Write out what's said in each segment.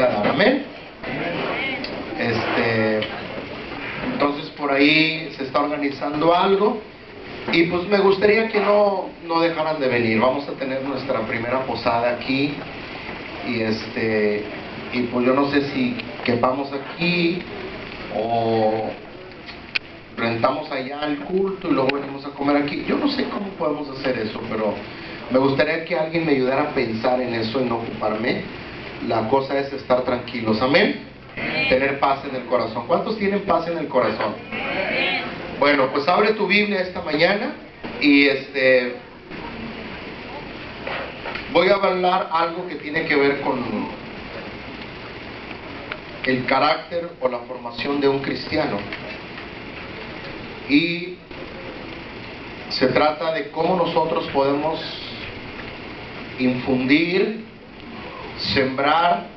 quiera dar. Amén. Entonces por ahí se está organizando algo y pues me gustaría que no dejaran de venir. Vamos a tener nuestra primera posada aquí y pues yo no sé si quepamos aquí o rentamos allá el culto y luego venimos a comer aquí. Yo no sé cómo podemos hacer eso, pero me gustaría que alguien me ayudara a pensar en eso y no ocuparme. La cosa es estar tranquilos. Amén. Tener paz en el corazón. ¿Cuántos tienen paz en el corazón? Bueno, pues abre tu Biblia esta mañana y voy a hablar algo que tiene que ver con el carácter o la formación de un cristiano. Y se trata de cómo nosotros podemos infundir, sembrar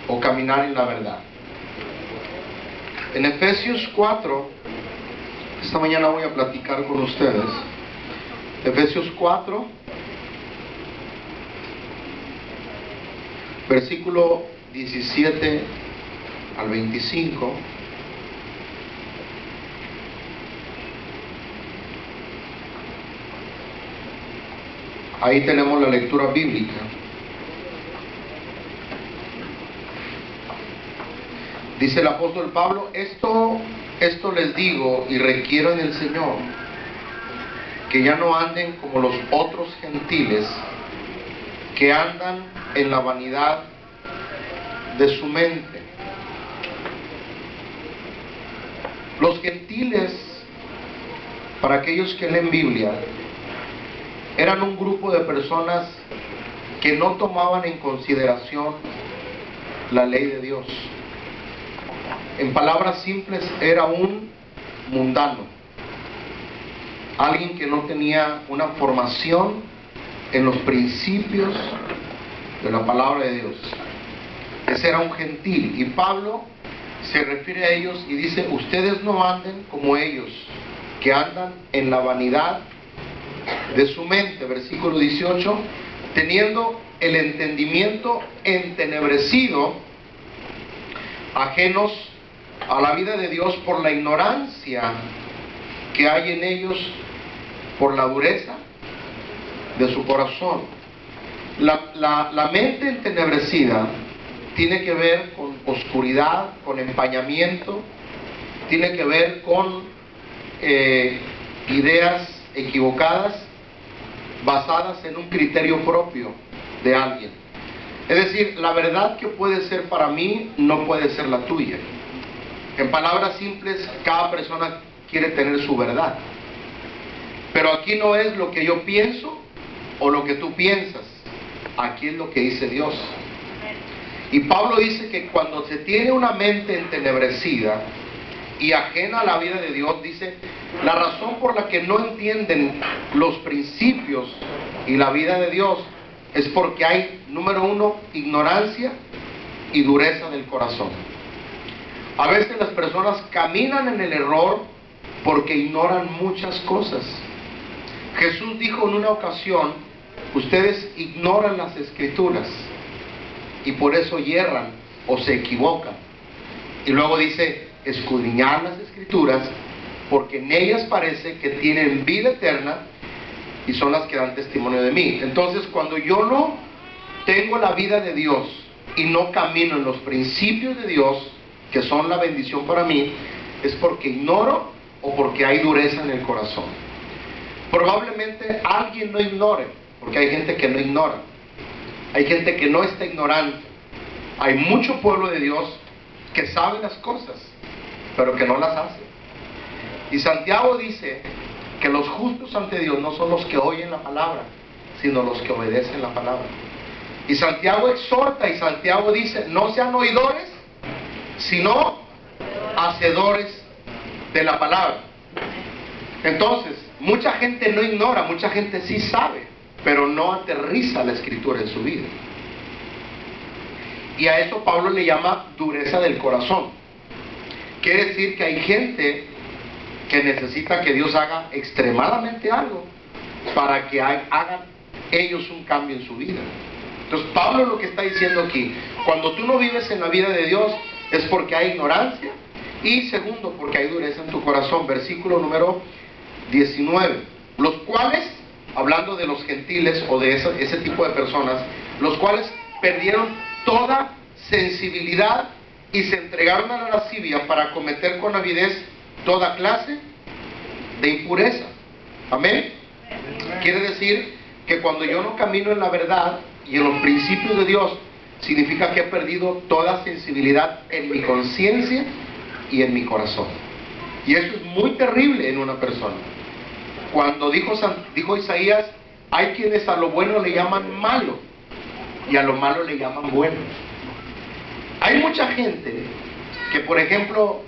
o caminar en la verdad. En Efesios 4, esta mañana voy a platicar con ustedes. Efesios 4, versículo 17 al 25. Ahí tenemos la lectura bíblica. Dice el apóstol Pablo: esto les digo y requiero en el Señor, que ya no anden como los otros gentiles, que andan en la vanidad de su mente. Los gentiles, para aquellos que leen Biblia, eran un grupo de personas que no tomaban en consideración la ley de Dios. En palabras simples, era un mundano, alguien que no tenía una formación en los principios de la palabra de Dios. Ese era un gentil, y Pablo se refiere a ellos y dice: ustedes no anden como ellos, que andan en la vanidad de su mente. Versículo 18: teniendo el entendimiento entenebrecido, ajenos a la vida de Dios por la ignorancia que hay en ellos, por la dureza de su corazón. La mente entenebrecida tiene que ver con oscuridad, con empañamiento, tiene que ver con ideas equivocadas basadas en un criterio propio de alguien. Es decir, la verdad que puede ser para mí no puede ser la tuya. En palabras simples, cada persona quiere tener su verdad. Pero aquí no es lo que yo pienso o lo que tú piensas. Aquí es lo que dice Dios. Y Pablo dice que cuando se tiene una mente entenebrecida y ajena a la vida de Dios, dice, la razón por la que no entienden los principios y la vida de Dios es porque hay, número uno, ignorancia y dureza del corazón. A veces las personas caminan en el error porque ignoran muchas cosas. Jesús dijo en una ocasión: ustedes ignoran las escrituras y por eso yerran o se equivocan. Y luego dice: escudriñad las escrituras porque en ellas parece que tienen vida eterna y son las que dan testimonio de mí. Entonces, cuando yo no tengo la vida de Dios y no camino en los principios de Dios, que son la bendición para mí, es porque ignoro o porque hay dureza en el corazón. Probablemente alguien no ignore, porque hay gente que no ignora, hay gente que no está ignorante. Hay mucho pueblo de Dios que sabe las cosas, pero que no las hace. Y Santiago dice que los justos ante Dios no son los que oyen la palabra, sino los que obedecen la palabra. Y Santiago exhorta, y Santiago dice: no sean oidores, sino hacedores de la palabra. Entonces, mucha gente no ignora, mucha gente sí sabe, pero no aterriza la escritura en su vida. Y a eso Pablo le llama dureza del corazón. Quiere decir que hay gente que necesita que Dios haga extremadamente algo para que hagan ellos un cambio en su vida. Entonces Pablo lo que está diciendo aquí, cuando tú no vives en la vida de Dios, es porque hay ignorancia, y segundo, porque hay dureza en tu corazón. Versículo número 19, los cuales, hablando de los gentiles o de ese tipo de personas, los cuales perdieron toda sensibilidad y se entregaron a la lascivia para cometer con avidez toda clase de impureza. Amén. Quiere decir que cuando yo no camino en la verdad y en los principios de Dios, significa que he perdido toda sensibilidad en mi conciencia y en mi corazón. Y eso es muy terrible en una persona. Cuando dijo Isaías, hay quienes a lo bueno le llaman malo y a lo malo le llaman bueno. Hay mucha gente que, por ejemplo,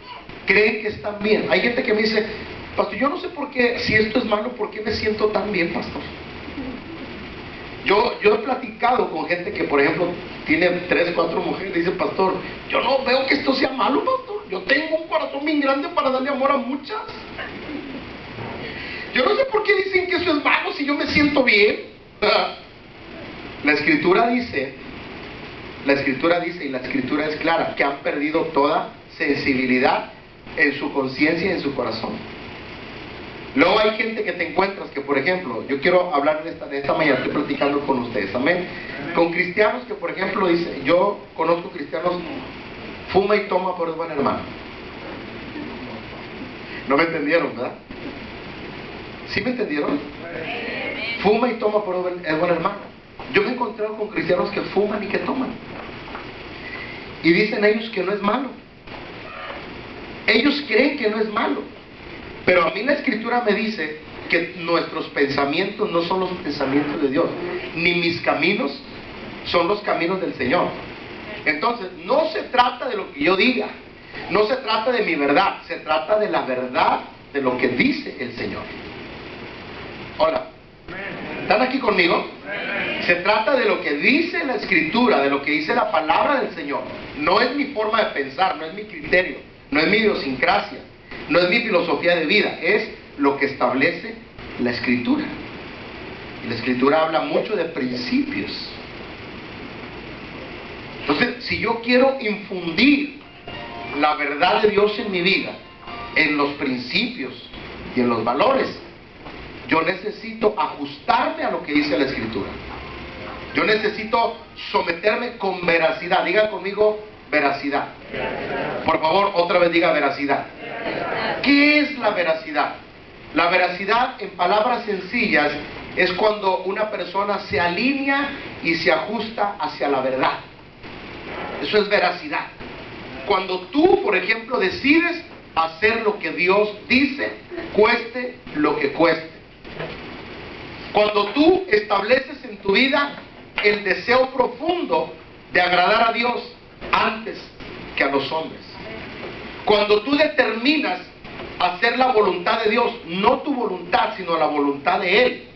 cree que están bien. Hay gente que me dice, pastor, yo no sé por qué, si esto es malo, ¿por qué me siento tan bien, pastor? Yo he platicado con gente que, por ejemplo, tiene 3, 4 mujeres y dice, pastor, yo no veo que esto sea malo, pastor. Yo tengo un corazón bien grande para darle amor a muchas. Yo no sé por qué dicen que eso es malo si yo me siento bien. La escritura dice, y la escritura es clara, que han perdido toda sensibilidad en su conciencia y en su corazón. Luego hay gente que te encuentras que, por ejemplo, yo quiero hablar de esta mañana, estoy platicando con ustedes, amén, con cristianos que, por ejemplo, dicen, yo conozco cristianos, fuma y toma, pero es buen hermano. No me entendieron, ¿verdad? ¿Sí me entendieron? Fuma y toma, pero es buen hermano. Yo me he encontrado con cristianos que fuman y que toman, y dicen ellos que no es malo. Ellos creen que no es malo. Pero a mí la escritura me dice que nuestros pensamientos no son los pensamientos de Dios, ni mis caminos son los caminos del Señor. Entonces, no se trata de lo que yo diga, no se trata de mi verdad, se trata de la verdad de lo que dice el Señor. Hola, ¿están aquí conmigo? Se trata de lo que dice la escritura, de lo que dice la palabra del Señor. No es mi forma de pensar, no es mi criterio, no es mi idiosincrasia, no es mi filosofía de vida, es lo que establece la escritura. Y la escritura habla mucho de principios. Entonces, si yo quiero infundir la verdad de Dios en mi vida, en los principios y en los valores, yo necesito ajustarme a lo que dice la escritura. Yo necesito someterme con veracidad. Diga conmigo, veracidad. Por favor, otra vez diga veracidad. ¿Qué es la veracidad? La veracidad, en palabras sencillas, es cuando una persona se alinea y se ajusta hacia la verdad. Eso es veracidad. Cuando tú, por ejemplo, decides hacer lo que Dios dice, cueste lo que cueste. Cuando tú estableces en tu vida el deseo profundo de agradar a Dios antes que a los hombres. Cuando tú determinas hacer la voluntad de Dios, no tu voluntad, sino la voluntad de Él.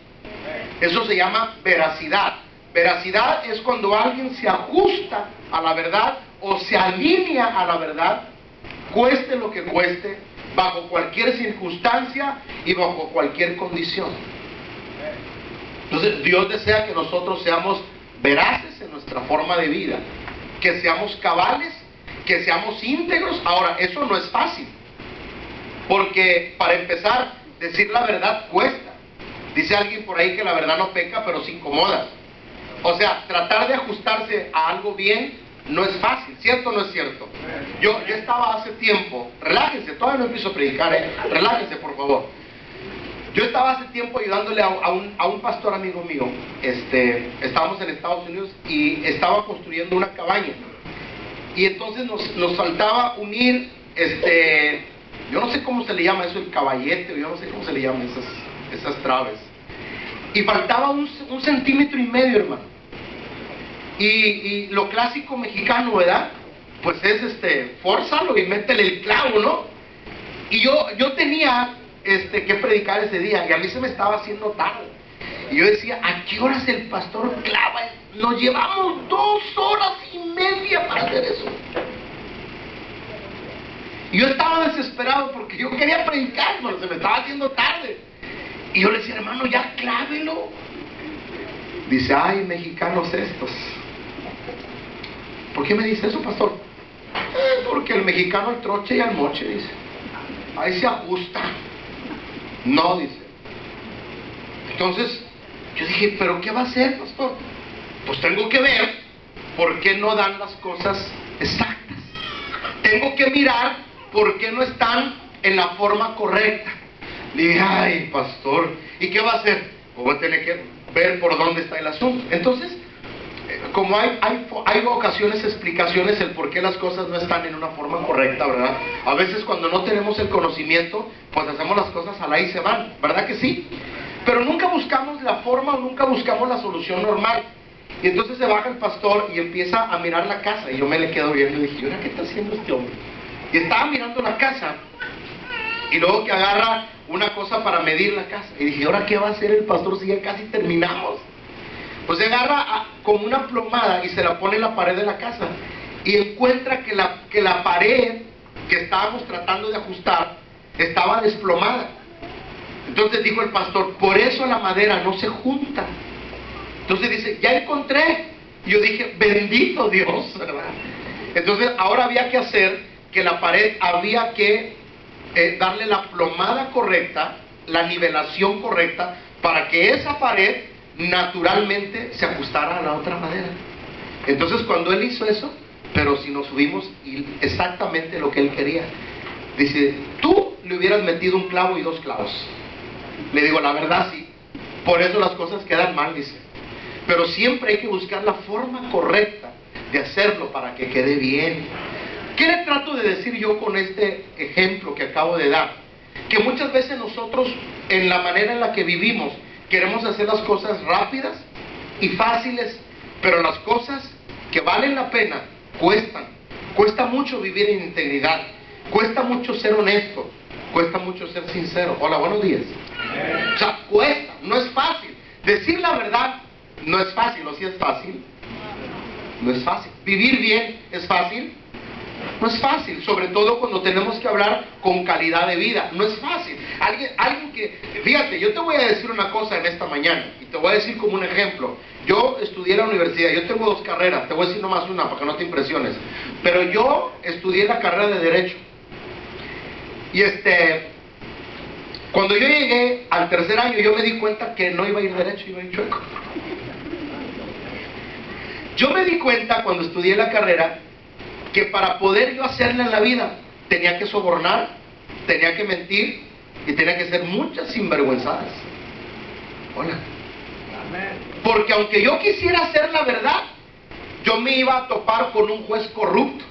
Eso se llama veracidad. Veracidad es cuando alguien se ajusta a la verdad o se alinea a la verdad, cueste lo que cueste, bajo cualquier circunstancia y bajo cualquier condición. Entonces, Dios desea que nosotros seamos veraces en nuestra forma de vida, que seamos cabales, que seamos íntegros. Ahora, eso no es fácil, porque para empezar, decir la verdad cuesta. Dice alguien por ahí que la verdad no peca, pero se incomoda. O sea, tratar de ajustarse a algo bien no es fácil, ¿cierto o no es cierto? Yo estaba hace tiempo, relájense, todavía no empiezo a predicar, relájense por favor. Yo estaba hace tiempo ayudándole a un pastor amigo mío. Estábamos en Estados Unidos y estaba construyendo una cabaña. Y entonces nos faltaba unir, yo no sé cómo se le llama eso, el caballete, o yo no sé cómo se le llaman esas traves. Y faltaba un 1,5 centímetros, hermano. Y lo clásico mexicano, ¿verdad? Pues es fórzalo y métele el clavo, ¿no? Y yo tenía que predicar ese día y a mí se me estaba haciendo tarde. Y yo decía, ¿a qué horas el pastor clava? Nos llevamos 2 horas y media para hacer eso. Y yo estaba desesperado porque yo quería predicar, pero se me estaba haciendo tarde. Y yo le decía, hermano, ya clávelo. Dice, ay, mexicanos estos. ¿Por qué me dice eso, pastor? Porque el mexicano al troche y al moche, dice. Ahí se ajusta. No, dice. Entonces, yo dije, ¿pero qué va a hacer, pastor? Pues tengo que ver por qué no dan las cosas exactas. Tengo que mirar por qué no están en la forma correcta. Le dije, ay, pastor, ¿y qué va a hacer? Pues voy a tener que ver por dónde está el asunto. Entonces, como hay ocasiones, explicaciones el por qué las cosas no están en una forma correcta, ¿verdad? A veces cuando no tenemos el conocimiento, pues hacemos las cosas al ahí se van, ¿verdad que sí? Pero nunca buscamos la forma o nunca buscamos la solución normal. Y entonces se baja el pastor y empieza a mirar la casa. Y yo me le quedo viendo y dije, ¿y ahora qué está haciendo este hombre? Y estaba mirando la casa. Y luego que agarra una cosa para medir la casa. Y dije, ¿ahora qué va a hacer el pastor si ya casi terminamos? Pues se agarra como una plomada y se la pone en la pared de la casa. Y encuentra que la pared que estábamos tratando de ajustar estaba desplomada. Entonces dijo el pastor, por eso la madera no se junta. Entonces dice, ya encontré. Y yo dije, bendito Dios, ¿verdad? Entonces ahora había que hacer que la pared, había que darle la plomada correcta, la nivelación correcta, para que esa pared naturalmente se ajustara a la otra madera. Entonces cuando él hizo eso, pero si nos subimos y exactamente lo que él quería, dice, tú le hubieras metido un clavo y 2 clavos. Le digo, la verdad sí, por eso las cosas quedan mal, dice. Pero siempre hay que buscar la forma correcta de hacerlo para que quede bien. ¿Qué le trato de decir yo con este ejemplo que acabo de dar? Que muchas veces nosotros, en la manera en la que vivimos, queremos hacer las cosas rápidas y fáciles, pero las cosas que valen la pena cuestan. Cuesta mucho vivir en integridad, cuesta mucho ser honesto, cuesta mucho ser sincero. Hola, buenos días. O sea, cuesta, no es fácil. Decir la verdad no es fácil, ¿o sí es fácil? No es fácil. Vivir bien es fácil. No es fácil, sobre todo cuando tenemos que hablar con calidad de vida. No es fácil. Alguien que, fíjate, yo te voy a decir una cosa en esta mañana y te voy a decir como un ejemplo. Yo estudié en la universidad, yo tengo 2 carreras, te voy a decir nomás una para que no te impresiones. Pero yo estudié la carrera de Derecho. Y cuando yo llegué al 3er año, yo me di cuenta que no iba a ir derecho, iba a ir chueco. Yo me di cuenta cuando estudié la carrera que para poder yo hacerla en la vida tenía que sobornar, tenía que mentir y tenía que ser muchas sinvergüenzadas. Hola. Porque aunque yo quisiera hacer la verdad, yo me iba a topar con un juez corrupto.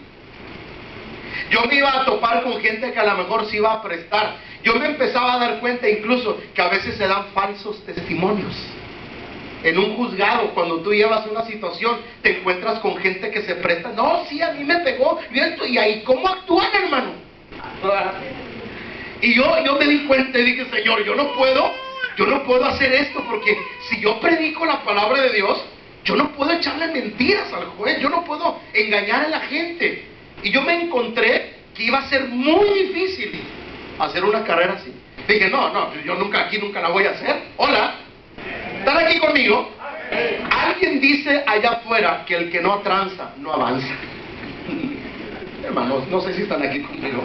Yo me iba a topar con gente que a lo mejor se iba a prestar. Yo me empezaba a dar cuenta incluso que a veces se dan falsos testimonios. En un juzgado, cuando tú llevas una situación, te encuentras con gente que se presta. No, sí, a mí me pegó. Y esto, y ahí, ¿cómo actúan, hermano? Y yo me di cuenta y dije, Señor, yo no puedo hacer esto, porque si yo predico la palabra de Dios, yo no puedo echarle mentiras al juez, yo no puedo engañar a la gente. Y yo me encontré que iba a ser muy difícil hacer una carrera así. Dije, no, yo nunca la voy a hacer. Hola, ¿están aquí conmigo? Alguien dice allá afuera que el que no tranza, no avanza. Hermanos, no sé si están aquí conmigo.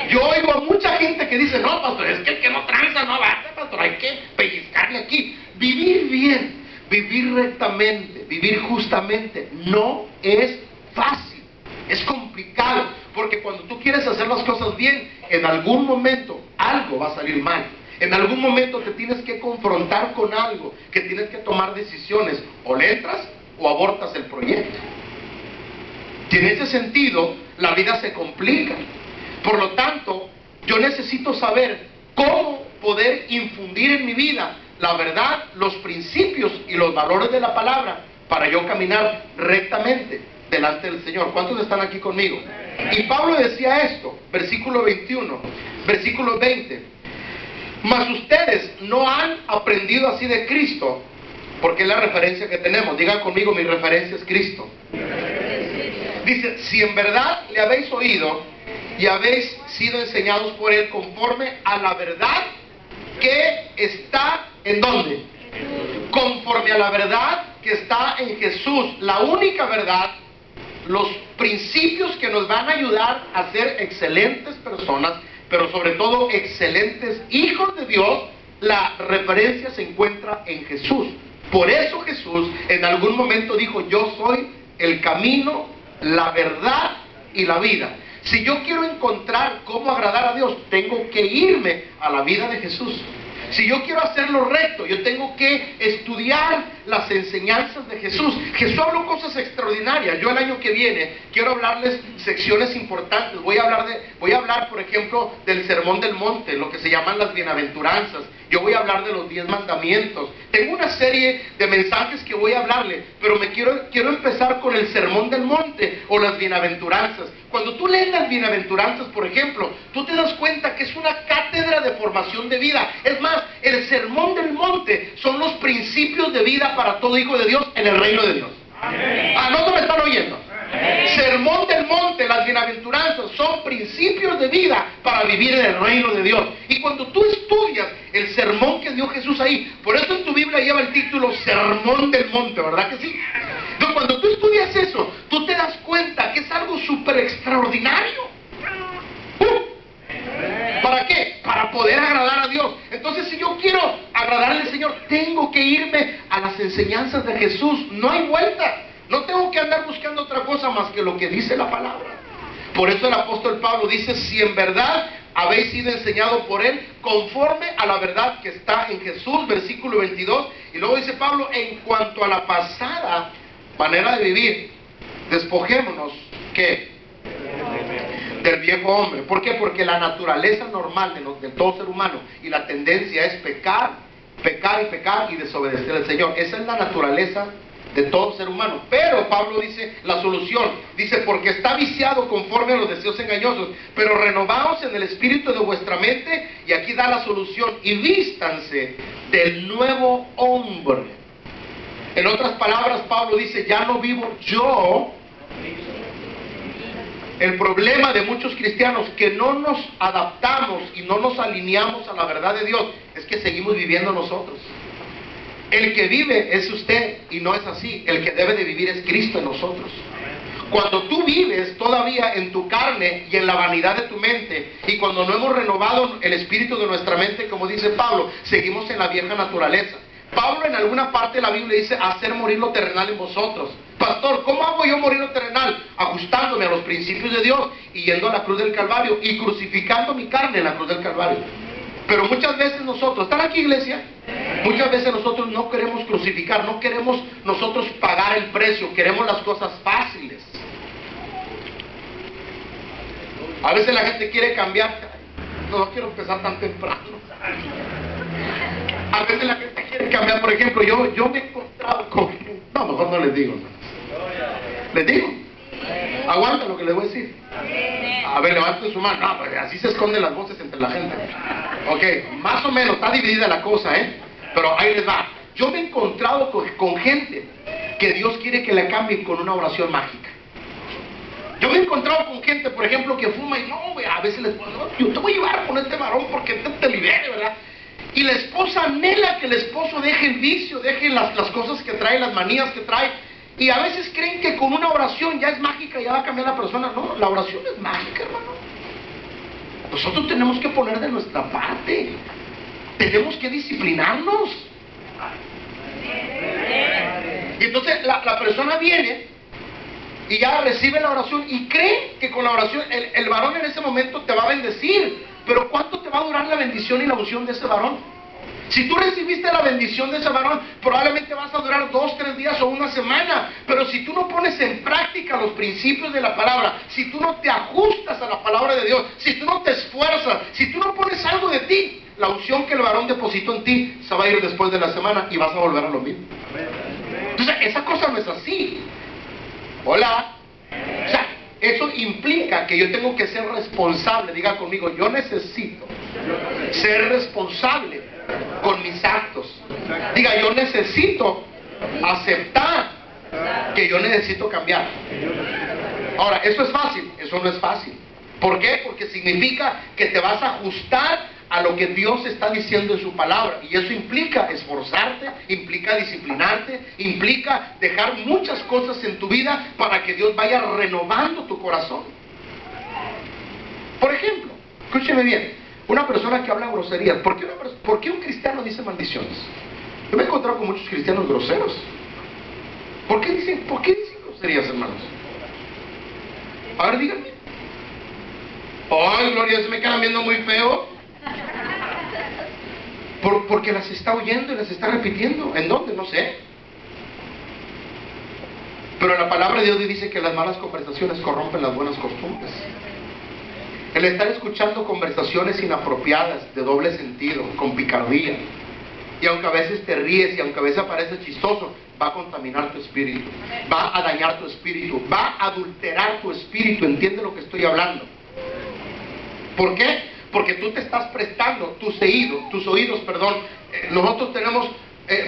Yo oigo a mucha gente que dice, no, pastor, es que el que no tranza no avanza, pastor, hay que pellizcarle aquí. Vivir bien, vivir rectamente, vivir justamente, no es fácil, es complicado, porque cuando tú quieres hacer las cosas bien, en algún momento algo va a salir mal. En algún momento te tienes que confrontar con algo, que tienes que tomar decisiones, o le entras o abortas el proyecto. Y en ese sentido, la vida se complica. Por lo tanto, yo necesito saber cómo poder infundir en mi vida la verdad, los principios y los valores de la palabra, para yo caminar rectamente delante del Señor. ¿Cuántos están aquí conmigo? Y Pablo decía esto, versículo 21, versículo 20. Mas ustedes no han aprendido así de Cristo, porque es la referencia que tenemos. Digan conmigo, mi referencia es Cristo. Dice, si en verdad le habéis oído y habéis sido enseñados por Él conforme a la verdad que está, ¿en dónde? conforme a la verdad que está en Jesús, la única verdad, los principios que nos van a ayudar a ser excelentes personas, pero sobre todo excelentes hijos de Dios. La referencia se encuentra en Jesús. Por eso Jesús en algún momento dijo: yo soy el camino, la verdad y la vida. Si yo quiero encontrar cómo agradar a Dios, tengo que irme a la vida de Jesús. Si yo quiero hacerlo recto, yo tengo que estudiar las enseñanzas de Jesús. Jesús habló cosas extraordinarias. Yo el año que viene quiero hablarles secciones importantes. Voy a hablar, por ejemplo, del Sermón del Monte, lo que se llaman las bienaventuranzas. Yo voy a hablar de los 10 mandamientos. Tengo una serie de mensajes que voy a hablarle, pero quiero empezar con el Sermón del Monte o las bienaventuranzas. Cuando tú lees las bienaventuranzas, por ejemplo, tú te das cuenta que es una cátedra de formación de vida. Es más, el Sermón del Monte son los principios de vida para todo hijo de Dios en el reino de Dios. Amén. ¿No me están oyendo? Amén. Sermón del Monte, las bienaventuranzas son principios de vida para vivir en el reino de Dios. Y cuando tú estudias el sermón que dio Jesús ahí, por eso en tu Biblia lleva el título Sermón del Monte, ¿verdad que sí? Entonces, cuando tú estudias eso, tú te das cuenta que es algo súper extraordinario. ¿Para qué? Para poder agradar a Dios. Entonces, si yo quiero agradarle al Señor, tengo que irme a las enseñanzas de Jesús. No hay vuelta. No tengo que andar buscando otra cosa más que lo que dice la palabra. Por eso el apóstol Pablo dice: si en verdad habéis sido enseñado por Él, conforme a la verdad que está en Jesús, versículo 22. Y luego dice Pablo: en cuanto a la pasada manera de vivir, despojémonos, ¿qué? Del viejo hombre. ¿Por qué? Porque la naturaleza normal de todo ser humano y la tendencia es pecar y desobedecer al Señor. Esa es la naturaleza de todo ser humano. Pero Pablo dice la solución, dice: porque está viciado conforme a los deseos engañosos, pero renovaos en el espíritu de vuestra mente. Y aquí da la solución: y vístanse del nuevo hombre. En otras palabras, Pablo dice: ya no vivo yo. El problema de muchos cristianos que no nos adaptamos y no nos alineamos a la verdad de Dios es que seguimos viviendo nosotros. El que vive es usted y no es así. El que debe de vivir es Cristo en nosotros. Cuando tú vives todavía en tu carne y en la vanidad de tu mente, y cuando no hemos renovado el espíritu de nuestra mente, como dice Pablo, seguimos en la vieja naturaleza. Pablo en alguna parte de la Biblia dice: hacer morir lo terrenal en vosotros. Pastor, ¿cómo hago yo morir lo terrenal? Ajustándome a los principios de Dios y yendo a la cruz del Calvario y crucificando mi carne en la cruz del Calvario. Pero muchas veces nosotros, ¿están aquí, iglesia? Muchas veces nosotros no queremos crucificar, no queremos nosotros pagar el precio, queremos las cosas fáciles. A veces la gente quiere cambiar. No quiero empezar tan temprano. A veces la gente quiere cambiar. Por ejemplo, yo me he encontrado con... No, mejor no les digo. ¿Les digo? Aguanta lo que les voy a decir. A ver, levanten su mano. No, pues así se esconden las voces entre la gente. Ok, más o menos está dividida la cosa, ¿eh? Pero ahí les va. Yo me he encontrado con gente que Dios quiere que le cambien con una oración mágica. Yo me he encontrado con gente, por ejemplo, que fuma y no, a veces les digo: no, yo te voy a llevar con este varón porque te libere, ¿verdad? Y la esposa anhela que el esposo deje el vicio, deje las cosas que trae, las manías que trae. Y a veces creen que con una oración ya es mágica, ya va a cambiar la persona. No, la oración es mágica, hermano. Nosotros tenemos que poner de nuestra parte. Tenemos que disciplinarnos. Y entonces la persona viene y ya recibe la oración y cree que con la oración el varón en ese momento te va a bendecir. Pero ¿cuánto te va a durar la bendición y la unción de ese varón? Si tú recibiste la bendición de ese varón, probablemente vas a durar 2, 3 días o una semana. Pero si tú no pones en práctica los principios de la palabra, si tú no te ajustas a la palabra de Dios, si tú no te esfuerzas, si tú no pones algo de ti, la unción que el varón depositó en ti se va a ir después de la semana y vas a volver a lo mismo. Entonces, esa cosa no es así. Hola. O sea, eso implica que yo tengo que ser responsable. Diga conmigo: yo necesito ser responsable con mis actos. Diga: yo necesito aceptar que yo necesito cambiar. Ahora, ¿eso es fácil? Eso no es fácil. ¿Por qué? Porque significa que te vas a ajustar a lo que Dios está diciendo en su palabra. Y eso implica esforzarte, implica disciplinarte, implica dejar muchas cosas en tu vida para que Dios vaya renovando tu corazón. Por ejemplo, escúcheme bien, una persona que habla groserías, ¿por qué un cristiano dice maldiciones? Yo me he encontrado con muchos cristianos groseros. ¿Por qué dicen groserías, hermanos? A ver, díganme. ¡Ay, gloria! Se me quedan viendo muy feo. Porque las está oyendo y las está repitiendo. ¿En dónde? No sé. Pero la palabra de Dios dice que las malas conversaciones corrompen las buenas costumbres. El estar escuchando conversaciones inapropiadas, de doble sentido, con picardía, y aunque a veces te ríes y aunque a veces parece chistoso, va a contaminar tu espíritu, va a dañar tu espíritu, va a adulterar tu espíritu. ¿Entiende lo que estoy hablando? ¿Por qué? Porque tú te estás prestando tus oídos, nosotros tenemos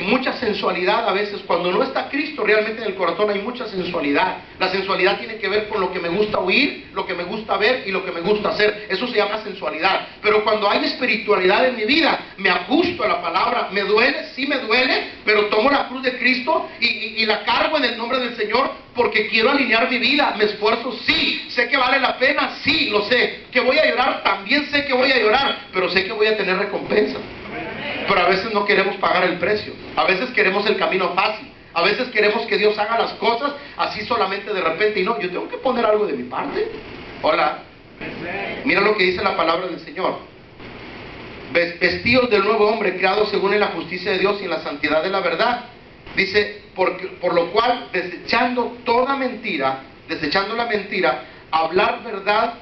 mucha sensualidad a veces. Cuando no está Cristo realmente en el corazón hay mucha sensualidad. La sensualidad tiene que ver con lo que me gusta oír, lo que me gusta ver y lo que me gusta hacer. Eso se llama sensualidad. Pero cuando hay espiritualidad en mi vida, me ajusto a la palabra. Me duele, sí me duele, pero tomo la cruz de Cristo y la cargo en el nombre del Señor, porque quiero alinear mi vida. Me esfuerzo, sí. Sé que vale la pena, sí, lo sé. Que voy a llorar, también sé que voy a llorar, pero sé que voy a tener recompensa. Pero a veces no queremos pagar el precio. A veces queremos el camino fácil. A veces queremos que Dios haga las cosas así solamente de repente. Y no, yo tengo que poner algo de mi parte. Hola. Mira lo que dice la palabra del Señor. Vestidos del nuevo hombre, creado según en la justicia de Dios y en la santidad de la verdad. Dice, por lo cual, desechando la mentira, hablar verdad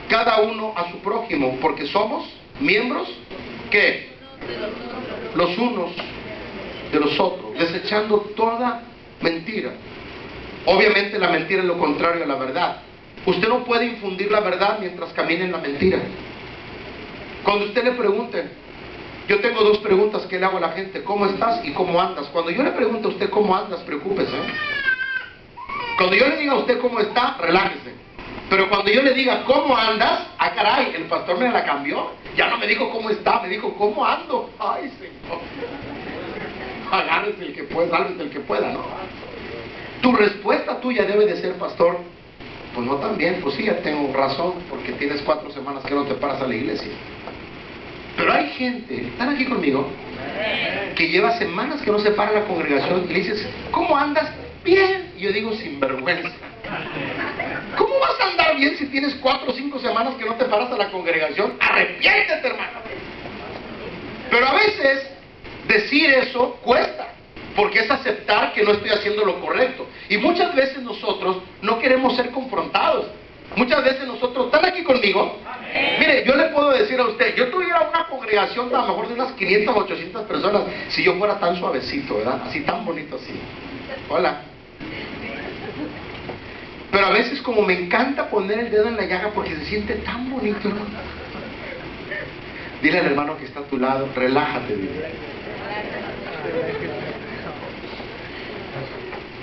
cada uno a su prójimo, porque somos miembros, ¿qué? Los unos de los otros, desechando toda mentira. Obviamente la mentira es lo contrario a la verdad. Usted no puede infundir la verdad mientras camine en la mentira. Cuando usted le pregunte, yo tengo dos preguntas que le hago a la gente: ¿cómo estás y cómo andas? Cuando yo le pregunto a usted cómo andas, preocúpese. Cuando yo le diga a usted cómo está, relájese. Pero cuando yo le diga ¿cómo andas? Ah, caray, el pastor me la cambió. Ya no me dijo cómo está, me dijo ¿cómo ando? Ay, Señor. Agárrese el que pueda, sálvese el que pueda, ¿no? Tu respuesta tuya debe de ser: pastor, pues no tan bien. Pues sí, ya tengo razón, porque tienes 4 semanas que no te paras a la iglesia. Pero hay gente, ¿están aquí conmigo?, que lleva semanas que no se para a la congregación y le dices ¿cómo andas? Bien. Y yo digo: sinvergüenza. ¿Cómo vas a andar bien si tienes 4 o 5 semanas que no te paras a la congregación? Arrepiéntete, hermano. Pero a veces decir eso cuesta, porque es aceptar que no estoy haciendo lo correcto. Y muchas veces nosotros no queremos ser confrontados. Muchas veces nosotros, ¿están aquí conmigo? Mire, yo le puedo decir a usted, yo tuviera una congregación a lo mejor de unas 500 o 800 personas si yo fuera tan suavecito, ¿verdad? Así tan bonito así. Hola. Pero a veces, como me encanta poner el dedo en la llaga porque se siente tan bonito, hermano. Dile al hermano que está a tu lado: relájate, dile.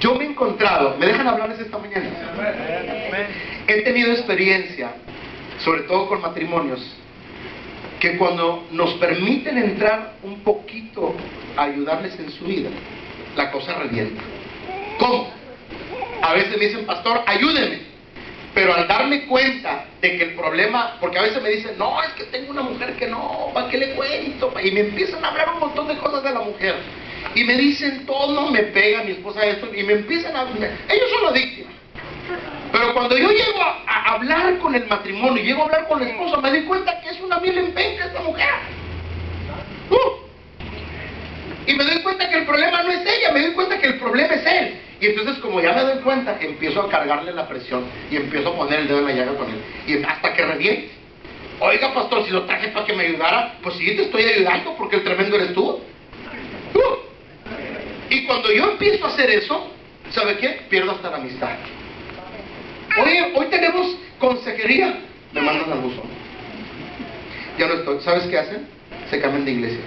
Yo me he encontrado, ¿me dejan hablarles esta mañana? He tenido experiencia, sobre todo con matrimonios, que cuando nos permiten entrar un poquito a ayudarles en su vida, la cosa revienta. ¿Cómo? A veces me dicen: pastor, ayúdeme. Pero al darme cuenta de que el problema, porque a veces me dicen: no, es que tengo una mujer que no, ¿para qué le cuento? Y me empiezan a hablar un montón de cosas de la mujer. Y me dicen todo, me pega mi esposa esto, y me empiezan a... Ellos son las víctimas. Pero cuando yo llego a hablar con el matrimonio, llego a hablar con la esposa, me doy cuenta que es una miel en penca esta mujer. Y me doy cuenta que el problema no es ella, me doy cuenta que el problema es él. Y entonces, como ya me doy cuenta, empiezo a cargarle la presión y empiezo a poner el dedo en la llaga con él. Y hasta que reviente. Oiga, pastor, si lo traje para que me ayudara, pues sí, te estoy ayudando porque el tremendo eres tú. Y cuando yo empiezo a hacer eso, ¿sabe qué? Pierdo hasta la amistad. Oye, hoy tenemos consejería. Me mandan al buzón. Ya no estoy. ¿Sabes qué hacen? Se cambian de iglesia.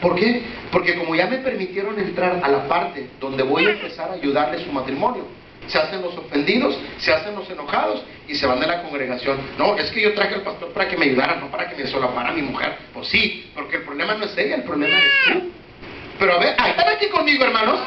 ¿Por qué? Porque como ya me permitieron entrar a la parte donde voy a empezar a ayudarle a su matrimonio, se hacen los ofendidos, se hacen los enojados y se van de la congregación. No, es que yo traje al pastor para que me ayudara, no para que me solapara a mi mujer. Pues sí, porque el problema no es ella, el problema eres tú. Pero a ver, ¿están aquí conmigo, hermanos?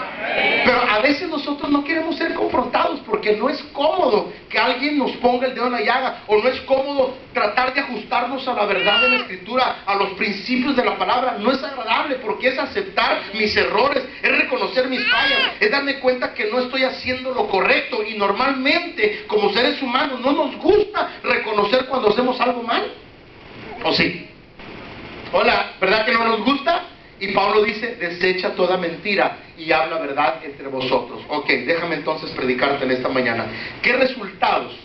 Pero a veces nosotros no queremos ser confrontados porque no es cómodo que alguien nos ponga el dedo en la llaga, o no es cómodo tratar de ajustarnos a la verdad de la Escritura, a los principios de la palabra. No es agradable porque es aceptar mis errores, es reconocer mis fallas, es darme cuenta que no estoy haciendo lo correcto. Y normalmente, como seres humanos, no nos gusta reconocer cuando hacemos algo mal. ¿O sí? Hola, ¿verdad que no nos gusta? Y Pablo dice, desecha toda mentira y habla verdad entre vosotros. Ok, déjame entonces predicarte en esta mañana. ¿Qué resultados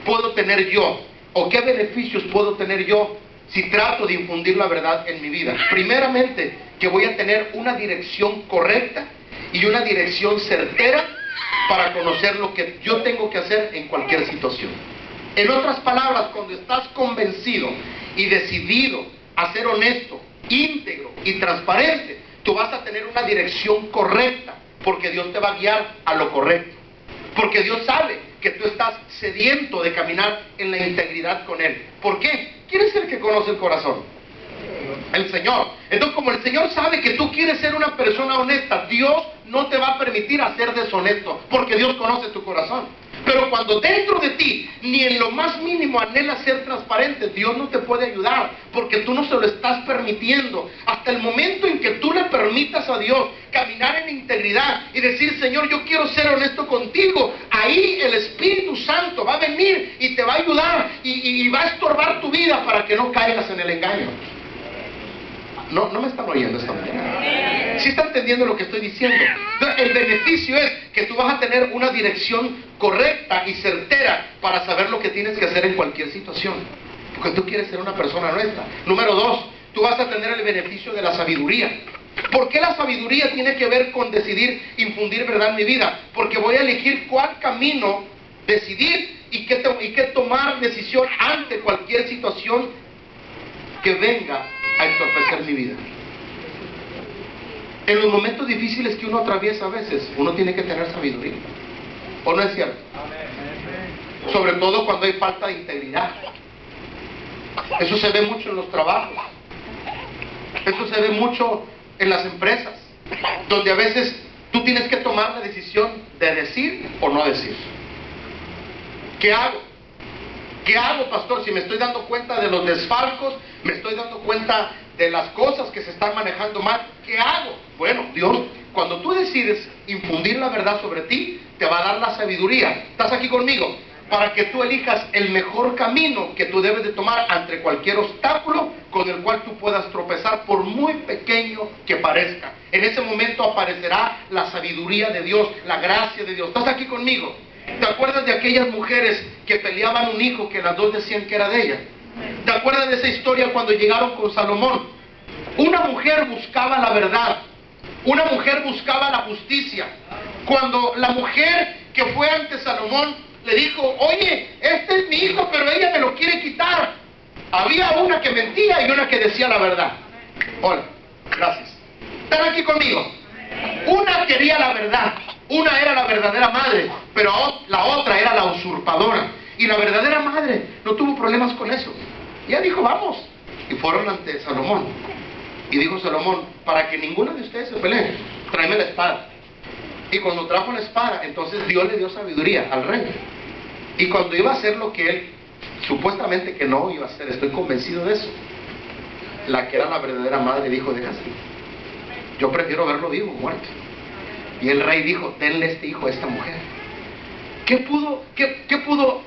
puedo tener yo? ¿O qué beneficios puedo tener yo si trato de infundir la verdad en mi vida? Primeramente, que voy a tener una dirección correcta y una dirección certera para conocer lo que yo tengo que hacer en cualquier situación. En otras palabras, cuando estás convencido y decidido a ser honesto, íntegro y transparente, tú vas a tener una dirección correcta, porque Dios te va a guiar a lo correcto, porque Dios sabe que tú estás sediento de caminar en la integridad con Él. ¿Por qué? ¿Quién es el que conoce el corazón? El Señor. Entonces, como el Señor sabe que tú quieres ser una persona honesta, Dios no te va a permitir hacer deshonesto, porque Dios conoce tu corazón. Pero cuando dentro de ti ni en lo más mínimo anhelas ser transparente, Dios no te puede ayudar, porque tú no se lo estás permitiendo. Hasta el momento en que tú le permitas a Dios caminar en integridad y decir, Señor, yo quiero ser honesto contigo, ahí el Espíritu Santo va a venir y te va a ayudar y va a estorbar tu vida para que no caigas en el engaño. No me están oyendo esta mañana. ¿Sí está entendiendo lo que estoy diciendo? Entonces, el beneficio es que tú vas a tener una dirección correcta y certera para saber lo que tienes que hacer en cualquier situación, porque tú quieres ser una persona honesta. Número 2, tú vas a tener el beneficio de la sabiduría. ¿Por qué la sabiduría tiene que ver con decidir infundir verdad en mi vida? Porque voy a elegir cuál camino decidir y qué tomar decisión ante cualquier situación que venga a entorpecer mi vida. En los momentos difíciles que uno atraviesa a veces, uno tiene que tener sabiduría. ¿O no es cierto? Sobre todo cuando hay falta de integridad. Eso se ve mucho en los trabajos. Eso se ve mucho en las empresas, donde a veces tú tienes que tomar la decisión de decir o no decir. ¿Qué hago? ¿Qué hago, pastor? Si me estoy dando cuenta de los desfalcos, me estoy dando cuenta de las cosas que se están manejando mal, ¿qué hago? Bueno, Dios, cuando tú decides infundir la verdad sobre ti, te va a dar la sabiduría. ¿Estás aquí conmigo? Para que tú elijas el mejor camino que tú debes de tomar ante cualquier obstáculo con el cual tú puedas tropezar, por muy pequeño que parezca. En ese momento aparecerá la sabiduría de Dios, la gracia de Dios. ¿Estás aquí conmigo? ¿Te acuerdas de aquellas mujeres que peleaban un hijo que las dos decían que era de ella? ¿Te acuerdas de esa historia cuando llegaron con Salomón? Una mujer buscaba la verdad, una mujer buscaba la justicia. Cuando la mujer que fue ante Salomón le dijo, oye, este es mi hijo, pero ella me lo quiere quitar, había una que mentía y una que decía la verdad. Hola, gracias. ¿Están aquí conmigo? Una quería la verdad, una era la verdadera madre, pero la otra era la usurpadora. Y la verdadera madre no tuvo problemas con eso. Ella dijo, vamos. Y fueron ante Salomón. Y dijo Salomón, para que ninguna de ustedes se pelee, tráeme la espada. Y cuando trajo la espada, entonces Dios le dio sabiduría al rey. Y cuando iba a hacer lo que él supuestamente que no iba a hacer, estoy convencido de eso, la que era la verdadera madre dijo, deja así, yo prefiero verlo vivo o muerto. Y el rey dijo, denle este hijo a esta mujer. ¿Qué pudo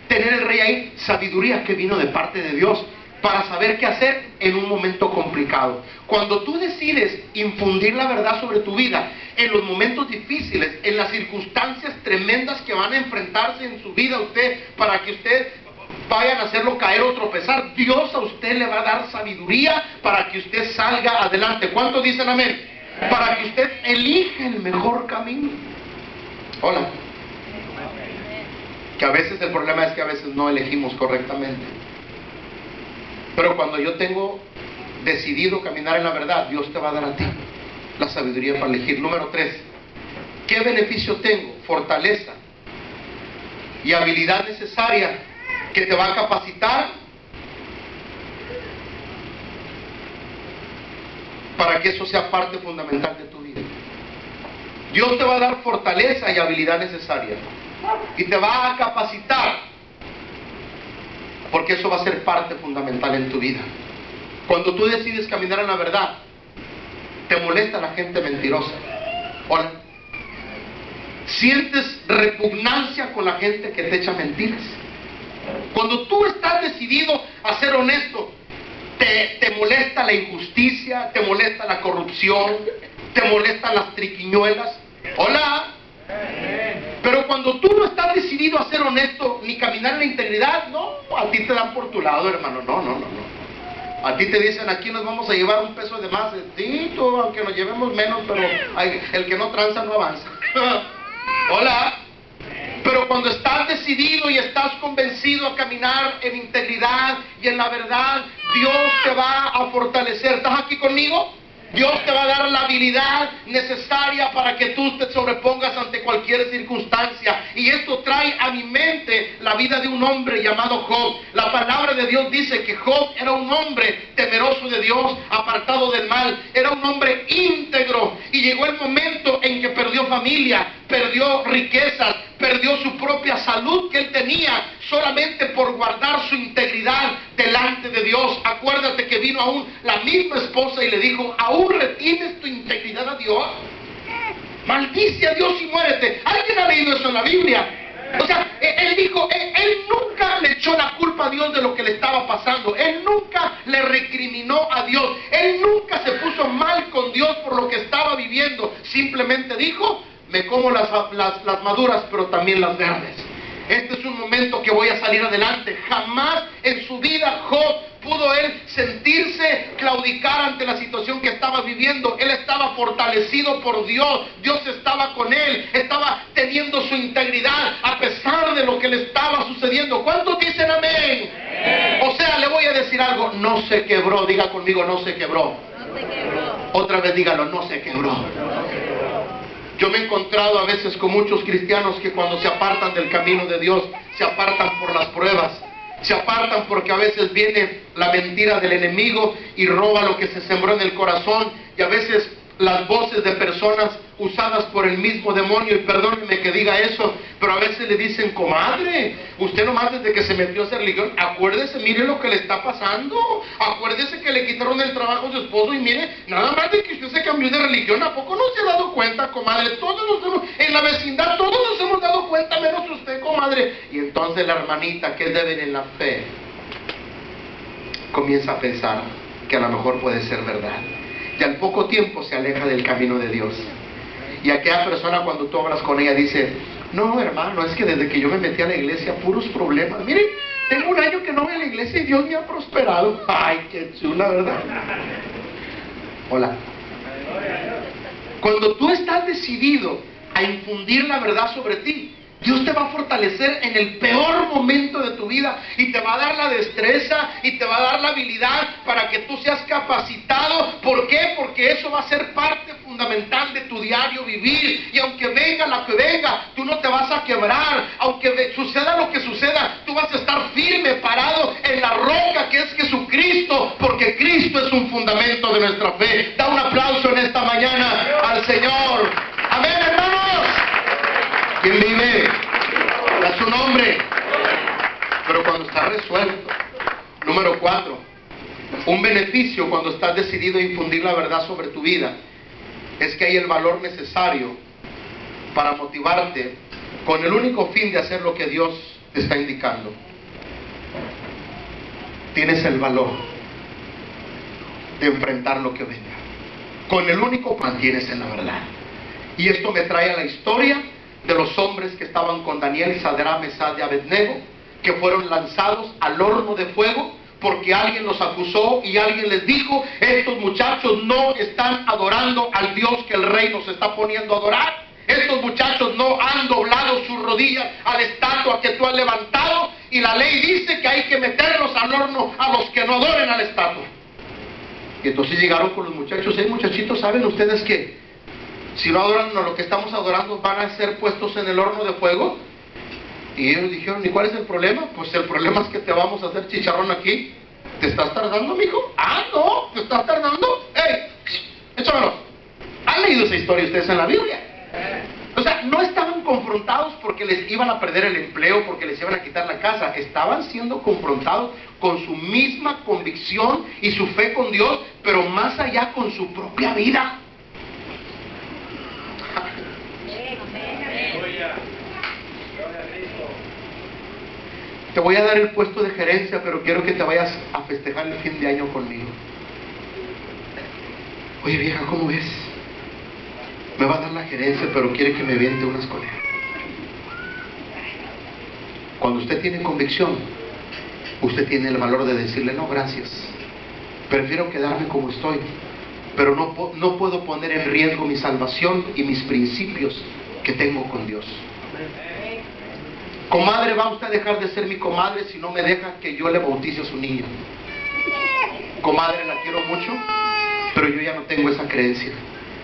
tener el rey ahí? Sabiduría que vino de parte de Dios para saber qué hacer en un momento complicado. Cuando tú decides infundir la verdad sobre tu vida, en los momentos difíciles, en las circunstancias tremendas que van a enfrentarse en su vida usted, para que usted vayan a hacerlo caer o tropezar, Dios a usted le va a dar sabiduría para que usted salga adelante. ¿Cuántos dicen amén? Para que usted elija el mejor camino. Hola. Que a veces el problema es que a veces no elegimos correctamente. Pero cuando yo tengo decidido caminar en la verdad, Dios te va a dar a ti la sabiduría para elegir. Número 3, ¿qué beneficio tengo? Fortaleza y habilidad necesaria que te va a capacitar para que eso sea parte fundamental de tu vida. Dios te va a dar fortaleza y habilidad necesaria y te va a capacitar, porque eso va a ser parte fundamental en tu vida. Cuando tú decides caminar en la verdad, te molesta la gente mentirosa. Hola. Sientes repugnancia con la gente que te echa mentiras. Cuando tú estás decidido a ser honesto, te molesta la injusticia, te molesta la corrupción, te molestan las triquiñuelas. Hola. Pero cuando tú no estás decidido a ser honesto ni caminar en la integridad, no, a ti te dan por tu lado, hermano. No. A ti te dicen, aquí nos vamos a llevar un peso de más. Sí, tú, aunque nos llevemos menos, pero el que no tranza no avanza. Hola. Pero cuando estás decidido y estás convencido a caminar en integridad y en la verdad, Dios te va a fortalecer. ¿Estás aquí conmigo? Dios te va a dar la habilidad necesaria para que tú te sobrepongas ante cualquier circunstancia. Y esto trae a mi mente la vida de un hombre llamado Job. La palabra de Dios dice que Job era un hombre temeroso de Dios, apartado del mal. Era un hombre íntegro. Y llegó el momento en que perdió familia, perdió riquezas, perdió su propia salud que él tenía solamente por guardar su integridad delante de Dios. Acuérdate que vino aún la misma esposa y le dijo, ¿aún retienes tu integridad a Dios? Maldice a Dios y muérete. ¿Alguien ha leído eso en la Biblia? O sea, él dijo, él nunca le echó la culpa a Dios de lo que le estaba pasando. Él nunca le recriminó a Dios. Él nunca se puso mal con Dios por lo que estaba viviendo. Simplemente dijo, me como las maduras, pero también las verdes. Este es un momento que voy a salir adelante. Jamás en su vida Job pudo él sentirse claudicar ante la situación que estaba viviendo. Él estaba fortalecido por Dios. Dios estaba con él. Estaba teniendo su integridad a pesar de lo que le estaba sucediendo. ¿Cuántos dicen amén? O sea, le voy a decir algo. No se quebró. Diga conmigo, no se quebró. No se quebró. Otra vez dígalo, no se quebró. Yo me he encontrado a veces con muchos cristianos que cuando se apartan del camino de Dios, se apartan por las pruebas, se apartan porque a veces viene la mentira del enemigo y roba lo que se sembró en el corazón, y a veces las voces de personas usadas por el mismo demonio, y perdónenme que diga eso, pero a veces le dicen, comadre, usted nomás desde que se metió a esa religión, acuérdese, mire lo que le está pasando, acuérdese que le quitaron el trabajo a su esposo, y mire, nada más de que usted se cambió de religión, ¿a poco no se ha dado cuenta, comadre? En la vecindad todos nos hemos dado cuenta, menos usted, comadre. Y entonces la hermanita, que es débil en la fe, comienza a pensar que a lo mejor puede ser verdad, y al poco tiempo se aleja del camino de Dios. Y aquella persona, cuando tú hablas con ella, dice, no, hermano, es que desde que yo me metí a la iglesia, puros problemas. Miren, tengo un año que no voy a la iglesia y Dios me ha prosperado. Ay, qué chula, ¿verdad? Hola. Cuando tú estás decidido a infundir la verdad sobre ti, Dios te va a fortalecer en el peor momento de tu vida y te va a dar la destreza y te va a dar la habilidad para que tú seas capacitado. ¿Por qué? Porque eso va a ser parte fundamental de tu diario vivir, y aunque venga la que venga, tú no te vas a quebrar. Aunque suceda lo que suceda, tú vas a estar firme, parado en la roca que es Jesucristo, porque Cristo es un fundamento de nuestra fe. Da un aplauso en esta mañana al Señor. Amén, hermanos. ¿Quién vive? A su nombre. Pero cuando está resuelto. Número 4. Un beneficio cuando estás decidido a infundir la verdad sobre tu vida es que hay el valor necesario para motivarte con el único fin de hacer lo que Dios te está indicando. Tienes el valor de enfrentar lo que venga. Con el único mantienes en la verdad. Y esto me trae a la historia de los hombres que estaban con Daniel, Sadrach, Mesach y Abednego, que fueron lanzados al horno de fuego porque alguien los acusó y alguien les dijo, estos muchachos no están adorando al Dios que el rey nos está poniendo a adorar. Estos muchachos no han doblado sus rodillas a la estatua que tú has levantado, y la ley dice que hay que meterlos al horno a los que no adoren a la estatua. Y entonces llegaron con los muchachos, muchachitos, ¿saben ustedes que si no adoran a lo que estamos adorando van a ser puestos en el horno de fuego? Y ellos dijeron, ¿y cuál es el problema? Pues el problema es que te vamos a hacer chicharrón aquí. ¿Te estás tardando, mijo? Ah, no, ¿te estás tardando? ¡Ey! Échamelo. ¿Han leído esa historia ustedes en la Biblia? O sea, no estaban confrontados porque les iban a perder el empleo, porque les iban a quitar la casa. Estaban siendo confrontados con su misma convicción y su fe con Dios, pero más allá con su propia vida. Te voy a dar el puesto de gerencia, pero quiero que te vayas a festejar el fin de año conmigo. Oye, vieja, ¿cómo ves? Me va a dar la gerencia, pero quiere que me viente unas colegas. Cuando usted tiene convicción, usted tiene el valor de decirle, no, gracias. Prefiero quedarme como estoy, pero no puedo poner en riesgo mi salvación y mis principios que tengo con Dios. Comadre, ¿va usted a dejar de ser mi comadre si no me deja que yo le bautice a su niño? Comadre, la quiero mucho, pero yo ya no tengo esa creencia.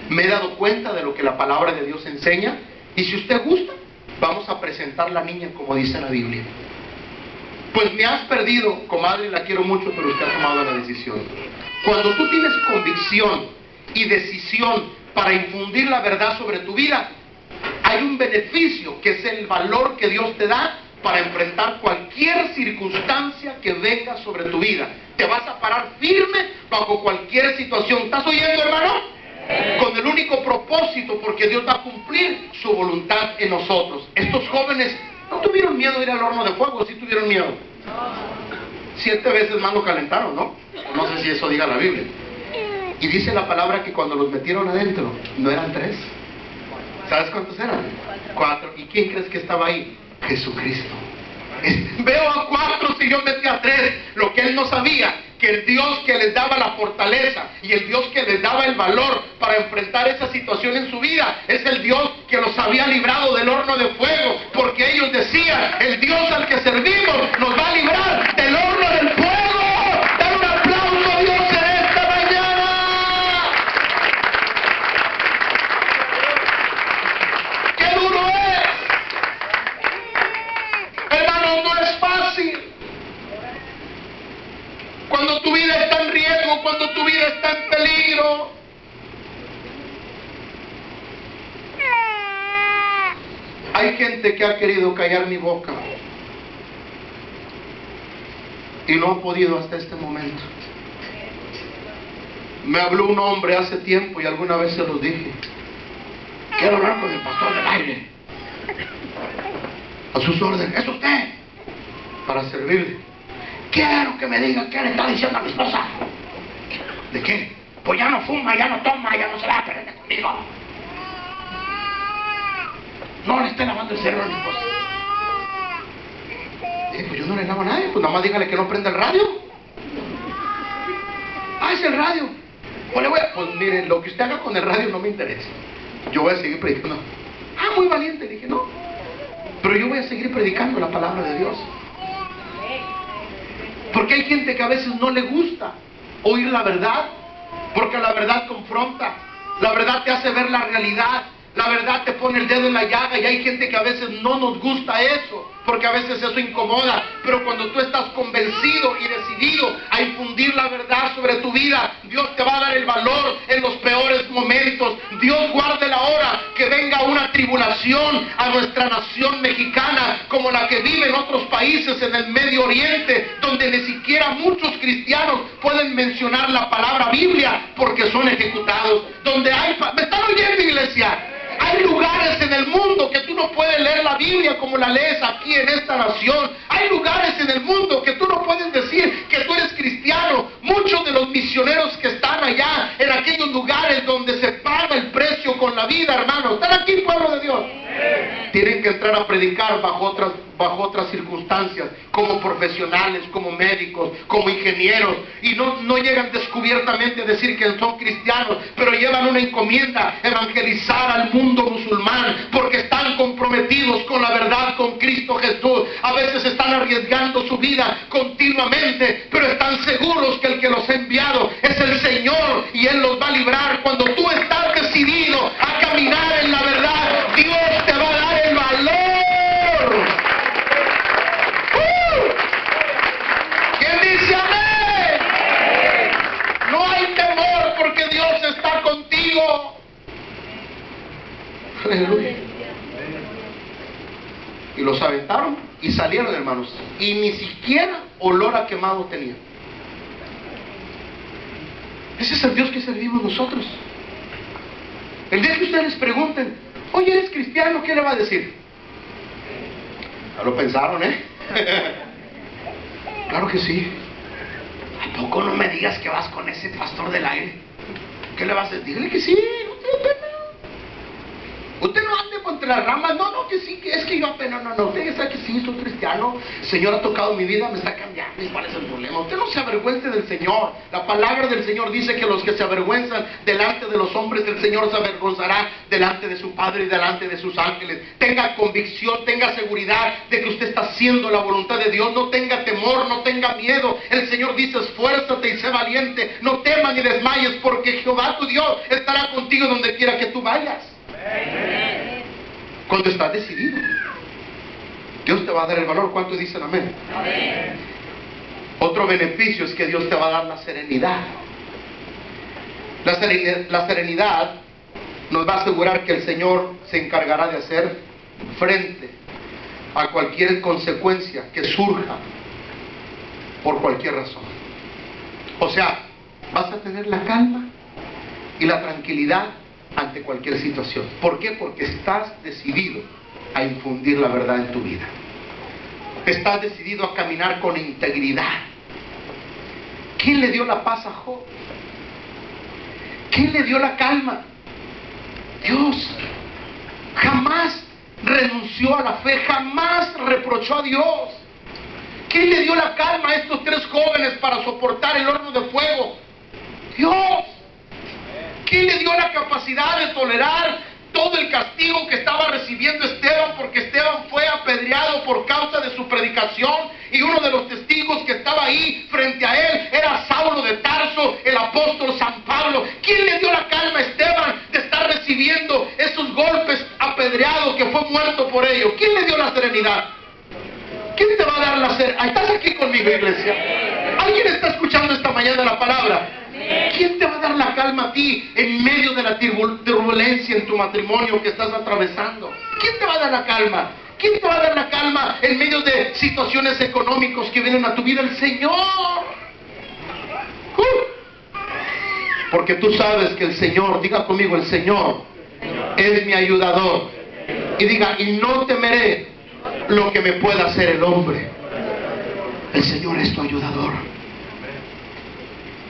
Me he dado cuenta de lo que la palabra de Dios enseña, y si usted gusta, vamos a presentar la niña como dice la Biblia. Pues me has perdido, comadre, la quiero mucho, pero usted ha tomado la decisión. Cuando tú tienes convicción y decisión para infundir la verdad sobre tu vida, hay un beneficio que es el valor que Dios te da para enfrentar cualquier circunstancia que venga sobre tu vida. Te vas a parar firme bajo cualquier situación. ¿Estás oyendo, hermano? Con el único propósito, porque Dios va a cumplir su voluntad en nosotros. Estos jóvenes no tuvieron miedo de ir al horno de fuego, ¿sí tuvieron miedo? 7 veces más lo calentaron, ¿no? No sé si eso diga la Biblia. Y dice la palabra que cuando los metieron adentro, no eran 3. ¿Sabes cuántos eran? 4. ¿Y quién crees que estaba ahí? Jesucristo. Veo a 4 si yo metí a 3. Lo que él no sabía, que el Dios que les daba la fortaleza y el Dios que les daba el valor para enfrentar esa situación en su vida, es el Dios que los había librado del horno de fuego, porque ellos decían, el Dios al que servimos nos va a librar del horno del fuego. Dale un aplauso a Dios en esta mañana. ¡Qué duro es! Hermano, no es fácil. Cuando tu vida está en riesgo, cuando tu vida está en peligro. Hay gente que ha querido callar mi boca y no ha podido hasta este momento. Me habló un hombre hace tiempo y alguna vez se los dije. Quiero hablar con el pastor del aire. A sus órdenes. ¿Es usted? Para servirle. Quiero que me diga qué le está diciendo a mi esposa. ¿De qué? Pues ya no fuma, ya no toma, ya no se va a perder conmigo. No le esté lavando el cerebro a mi esposa. Pues yo no le lavo a nadie, pues nada más dígale que no prenda el radio. Ah, es el radio. Pues mire, lo que usted haga con el radio no me interesa. Yo voy a seguir predicando. Ah, muy valiente, dije, no. Pero yo voy a seguir predicando la palabra de Dios. Porque hay gente que a veces no le gusta oír la verdad, porque la verdad confronta, la verdad te hace ver la realidad, la verdad te pone el dedo en la llaga, y hay gente que a veces no nos gusta eso, porque a veces eso incomoda. Pero cuando tú estás convencido y decidido a infundir la verdad sobre tu vida, Dios te va a dar el valor en los peores momentos. Dios guarde la hora que venga una tribulación a nuestra nación mexicana, como la que vive en otros países en el Medio Oriente, donde ni siquiera muchos cristianos pueden mencionar la palabra Biblia porque son ejecutados. Donde hay... ¿Me están oyendo, iglesia? Hay lugares en el mundo que tú no puedes leer la Biblia como la lees aquí en esta nación. Hay lugares en el mundo que tú no puedes decir que tú eres cristiano. Muchos de los misioneros que están allá en aquellos lugares donde se paga el precio con la vida, hermano, están aquí, pueblo de Dios. Tienen que entrar a predicar bajo otras circunstancias, como profesionales, como médicos, como ingenieros, y no llegan descubiertamente a decir que son cristianos, pero llevan una encomienda: evangelizar al mundo musulmán, porque están comprometidos con la verdad, con Cristo Jesús. A veces están arriesgando su vida continuamente, pero están seguros que el que los ha enviado es el Señor, y Él los va a librar. Cuando tú estás decidido a caminar en la verdad, Dios te va a dar el valor Dígame aleluya. Y los aventaron y salieron, hermanos. Y ni siquiera olor a quemado tenían. Ese es el Dios que servimos nosotros. El día que ustedes les pregunten, oye, ¿eres cristiano? ¿Qué le va a decir? Ya lo pensaron, Claro que sí. ¿A poco no me digas que vas con ese pastor del aire? ¿Qué le vas a decir? Dígale que sí, no tengo pena. Usted no ande contra las ramas, no, que sí, que es que yo apenas, no, usted sabe que sí, soy cristiano, el Señor ha tocado mi vida, me está cambiando, ¿y cuál es el problema? Usted no se avergüence del Señor. La palabra del Señor dice que los que se avergüenzan delante de los hombres, el Señor se avergonzará delante de su Padre y delante de sus ángeles. Tenga convicción, tenga seguridad de que usted está haciendo la voluntad de Dios, no tenga temor, no tenga miedo. El Señor dice, esfuérzate y sé valiente, no temas ni desmayes, porque Jehová tu Dios estará contigo donde quiera que tú vayas. Cuando estás decidido, Dios te va a dar el valor. ¿Cuántos dicen amén? Amén. Otro beneficio es que Dios te va a dar la serenidad. La serenidad nos va a asegurar que el Señor se encargará de hacer frente a cualquier consecuencia que surja por cualquier razón. O sea, vas a tener la calma y la tranquilidad ante cualquier situación. ¿Por qué? Porque estás decidido a infundir la verdad en tu vida. Estás decidido a caminar con integridad. ¿Quién le dio la paz a Job? ¿Quién le dio la calma? Dios. Jamás renunció a la fe, jamás reprochó a Dios. ¿Quién le dio la calma a estos tres jóvenes para soportar el horno de fuego? Dios. ¿Quién le dio la capacidad de tolerar todo el castigo que estaba recibiendo Esteban? Porque Esteban fue apedreado por causa de su predicación, y uno de los testigos que estaba ahí frente a él era Saulo de Tarso, el apóstol San Pablo. ¿Quién le dio la calma a Esteban de estar recibiendo esos golpes, apedreado, que fue muerto por ello? ¿Quién le dio la serenidad? ¿Quién te va a dar la serenidad? ¿Estás aquí conmigo, iglesia? ¿Alguien está escuchando esta mañana la palabra? ¿Quién te va a dar la calma a ti en medio de la turbulencia en tu matrimonio que estás atravesando? ¿Quién te va a dar la calma? ¿Quién te va a dar la calma en medio de situaciones económicas que vienen a tu vida? El Señor. Porque tú sabes que el Señor, diga conmigo, el Señor es mi ayudador. Y diga, y no temeré lo que me pueda hacer el hombre. El Señor es tu ayudador.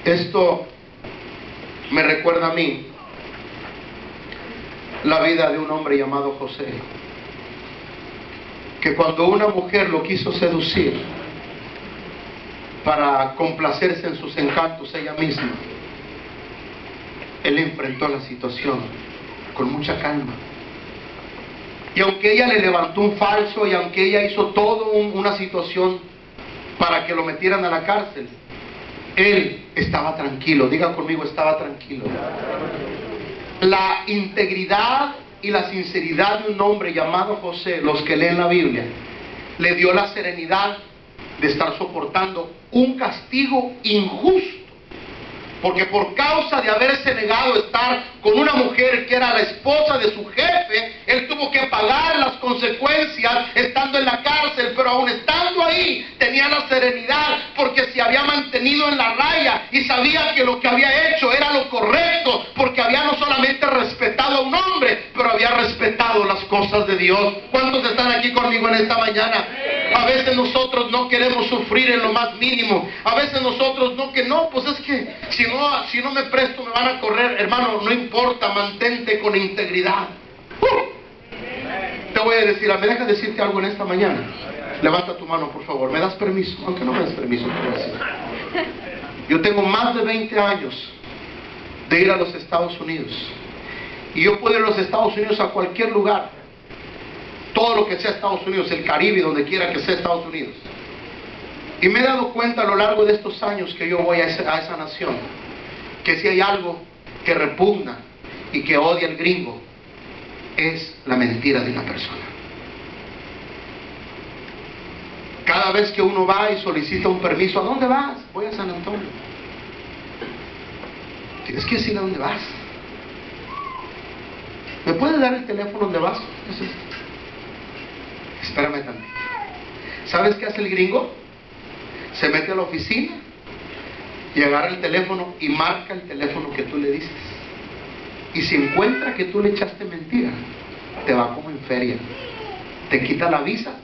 Esto me recuerda a mí la vida de un hombre llamado José, que cuando una mujer lo quiso seducir para complacerse en sus encantos ella misma, él enfrentó la situación con mucha calma. Y aunque ella le levantó un falso, y aunque ella hizo toda una situación para que lo metieran a la cárcel, él estaba tranquilo. Diga conmigo, estaba tranquilo. La integridad y la sinceridad de un hombre llamado José, los que leen la Biblia, le dio la serenidad de estar soportando un castigo injusto. Porque por causa de haberse negado a estar con una mujer que era la esposa de su jefe, él tuvo que pagar las consecuencias estando en la cárcel. Pero aún estando ahí tenía la serenidad, porque se había mantenido en la raya y sabía que lo que había hecho era lo correcto, porque había no solamente respetado a un hombre, pero había respetado las cosas de Dios. ¿Cuántos están aquí conmigo en esta mañana? A veces nosotros no queremos sufrir en lo más mínimo. A veces nosotros pues es que si no me presto me van a correr. Hermano, no importa, mantente con integridad. Te voy a decir, ¿me dejas decirte algo en esta mañana? Levanta tu mano, por favor. ¿Me das permiso? Aunque no me das permiso, te voy a decir. Yo tengo más de 20 años de ir a los Estados Unidos. Y yo puedo ir a los Estados Unidos a cualquier lugar. Todo lo que sea Estados Unidos, el Caribe, donde quiera que sea Estados Unidos. Y me he dado cuenta a lo largo de estos años que yo voy a esa nación, que si hay algo que repugna y que odia el gringo, es la mentira de una persona. Cada vez que uno va y solicita un permiso, ¿a dónde vas? Voy a San Antonio. Tienes que decir a dónde vas. ¿Me puedes dar el teléfono donde vas? Entonces, espérame tantito. ¿Sabes qué hace el gringo? Se mete a la oficina y agarra el teléfono y marca el teléfono que tú le dices. Y si encuentra que tú le echaste mentira, te va como en feria, te quita la visa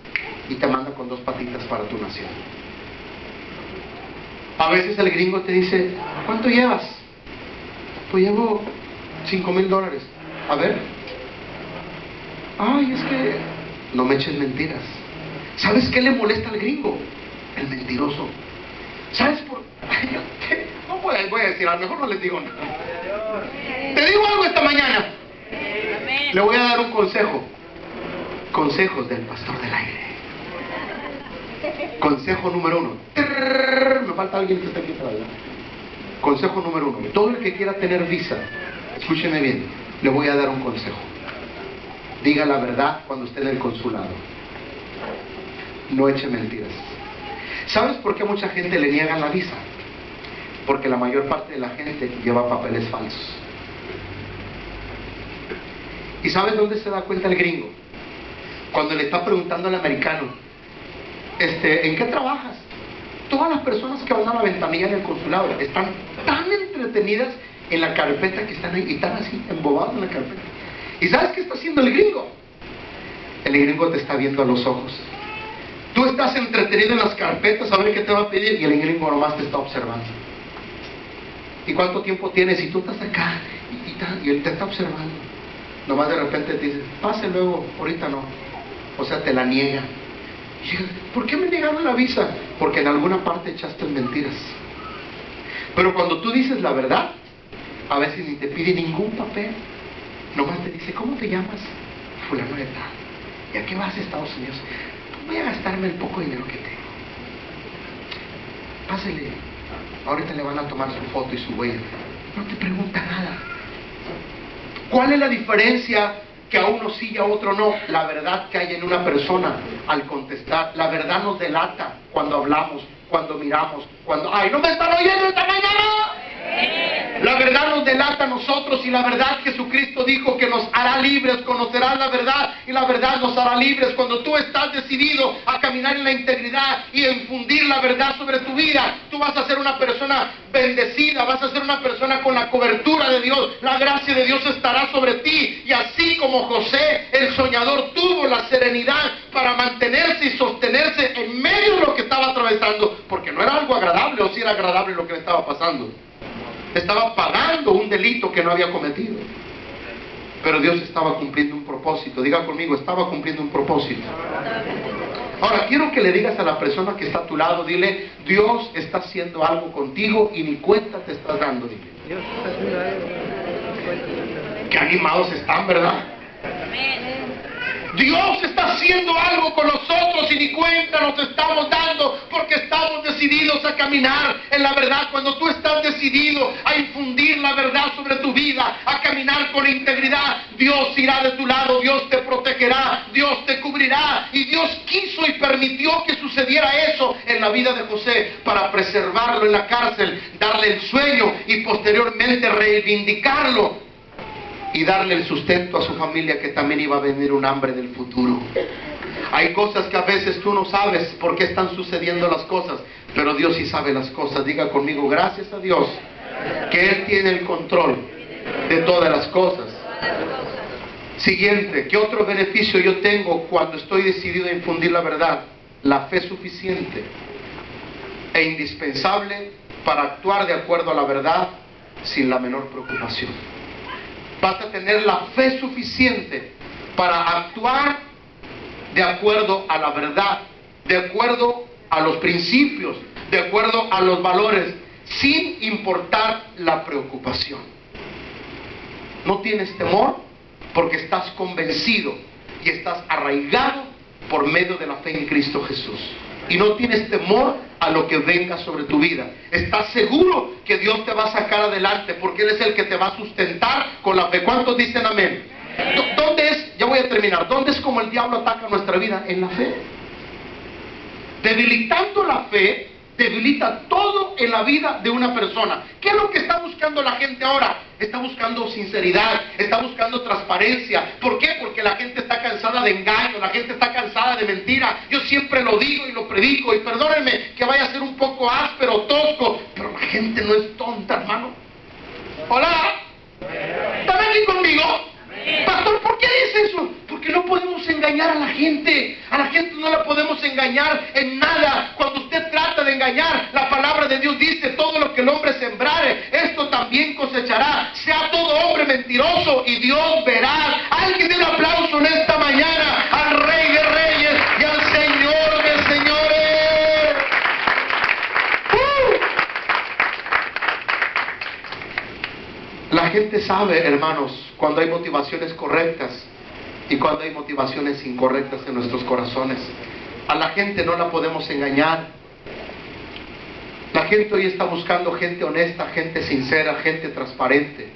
y te manda con 2 patitas para tu nación. A veces el gringo te dice, ¿cuánto llevas? Pues llevo $5,000. A ver. Ay, es que no me eches mentiras. ¿Sabes qué le molesta al gringo? El mentiroso. ¿Sabes por qué? No voy a decir, a lo mejor no les digo nada. Te digo algo esta mañana. Le voy a dar un consejo. Consejos del pastor del aire. Consejo número 1. Me falta alguien que esté aquí atrás. Consejo número 1. Todo el que quiera tener visa, escúcheme bien, le voy a dar un consejo. Diga la verdad cuando esté en el consulado. No eche mentiras. ¿Sabes por qué a mucha gente le niegan la visa? Porque la mayor parte de la gente lleva papeles falsos. ¿Y sabes dónde se da cuenta el gringo? Cuando le está preguntando al americano, ¿en qué trabajas? Todas las personas que van a la ventanilla en el consulado están tan entretenidas en la carpeta que están ahí, y están así embobados en la carpeta. ¿Y sabes qué está haciendo el gringo? El gringo te está viendo a los ojos. Tú estás entretenido en las carpetas a ver qué te va a pedir, y el gringo nomás te está observando. ¿Y cuánto tiempo tienes? Y tú estás acá y él te está observando. Nomás de repente te dice, pase luego, ahorita no. O sea, te la niega. ¿Por qué me negaron la visa? Porque en alguna parte echaste mentiras. Pero cuando tú dices la verdad, a veces ni te pide ningún papel. Nomás te dice, ¿cómo te llamas? Fulano de tal. ¿Y a qué vas a Estados Unidos? Pues voy a gastarme el poco dinero que tengo. Pásele. Ahorita le van a tomar su foto y su huella. No te pregunta nada. ¿Cuál es la diferencia que a uno sí y a otro no? La verdad que hay en una persona al contestar. La verdad nos delata cuando hablamos, cuando miramos, cuando... ¡Ay, no me están oyendo esta mañana! La verdad nos delata a nosotros, y la verdad Jesucristo dijo que nos hará libres. Conocerás la verdad y la verdad nos hará libres. Cuando tú estás decidido a caminar en la integridad y a infundir la verdad sobre tu vida, tú vas a ser una persona bendecida, vas a ser una persona con la cobertura de Dios. La gracia de Dios estará sobre ti, y así como José el soñador tuvo la serenidad para mantenerse y sostenerse en medio de lo que estaba atravesando, porque no era algo agradable, o si era agradable lo que le estaba pasando. Estaba pagando un delito que no había cometido, pero Dios estaba cumpliendo un propósito. Diga conmigo, estaba cumpliendo un propósito. Ahora quiero que le digas a la persona que está a tu lado, dile, Dios está haciendo algo contigo y ni cuenta te estás dando. Dile. Qué animados están, ¿verdad? Dios está haciendo algo con nosotros y ni cuenta nos estamos dando, porque estamos decididos a caminar en la verdad. Cuando tú estás decidido a infundir la verdad sobre tu vida, a caminar con integridad, Dios irá de tu lado, Dios te protegerá, Dios te cubrirá. Y Dios quiso y permitió que sucediera eso en la vida de José para preservarlo en la cárcel, darle el sueño y posteriormente reivindicarlo y darle el sustento a su familia, que también iba a venir un hambre del futuro. Hay cosas que a veces tú no sabes por qué están sucediendo las cosas, pero Dios sí sabe las cosas. Diga conmigo, gracias a Dios que Él tiene el control de todas las cosas. Siguiente, ¿qué otro beneficio yo tengo cuando estoy decidido a infundir la verdad? La fe suficiente e indispensable para actuar de acuerdo a la verdad sin la menor preocupación. Vas a tener la fe suficiente para actuar de acuerdo a la verdad, de acuerdo a los principios, de acuerdo a los valores, sin importar la preocupación. No tienes temor porque estás convencido y estás arraigado por medio de la fe en Cristo Jesús. Y no tienes temor a lo que venga sobre tu vida. Estás seguro que Dios te va a sacar adelante, porque Él es el que te va a sustentar con la fe. ¿Cuántos dicen amén? ¿Dónde es? Ya voy a terminar. ¿Dónde es como el diablo ataca nuestra vida? En la fe. Debilitando la fe, debilita todo en la vida de una persona. ¿Qué es lo que está buscando la gente ahora? Está buscando sinceridad, está buscando transparencia. ¿Por qué? Porque la gente está cansada de engaño, la gente está cansada de mentira. Yo siempre lo digo y lo predico, y perdónenme que vaya a ser un poco áspero, tosco, pero la gente no es tonta, hermano. Hola, ¿están aquí conmigo? Pastor, ¿por qué dice eso? Porque no podemos engañar a la gente. A la gente no la podemos engañar en nada. Cuando usted trata de engañar, la palabra de Dios dice: todo lo que el hombre sembrare, esto también cosechará. Sea todo hombre mentiroso y Dios verá. Alguien dé un aplauso en esta mañana al Rey de Reyes y al Señor de Señores. La gente sabe, hermanos, cuando hay motivaciones correctas y cuando hay motivaciones incorrectas en nuestros corazones. A la gente no la podemos engañar. La gente hoy está buscando gente honesta, gente sincera, gente transparente,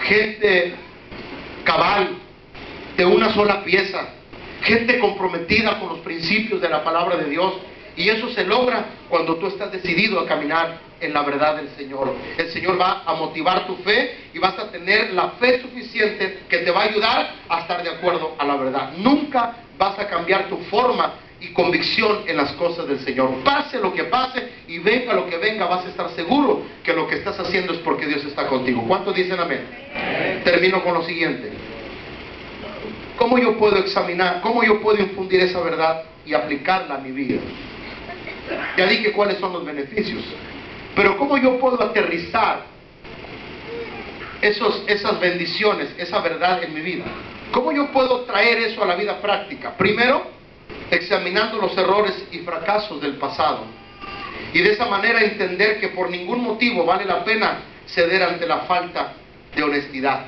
gente cabal, de una sola pieza, gente comprometida con los principios de la palabra de Dios. Y eso se logra cuando tú estás decidido a caminar en la verdad del Señor. El Señor va a motivar tu fe y vas a tener la fe suficiente que te va a ayudar a estar de acuerdo a la verdad. Nunca vas a cambiar tu forma y convicción en las cosas del Señor. Pase lo que pase y venga lo que venga, vas a estar seguro que lo que estás haciendo es porque Dios está contigo. ¿Cuántos dicen amén? Termino con lo siguiente. ¿Cómo yo puedo examinar, cómo yo puedo infundir esa verdad y aplicarla a mi vida? Ya dije cuáles son los beneficios, pero ¿cómo yo puedo aterrizar esas bendiciones, esa verdad en mi vida? ¿Cómo yo puedo traer eso a la vida práctica? Primero, examinando los errores y fracasos del pasado, y de esa manera entender que por ningún motivo vale la pena ceder ante la falta de honestidad.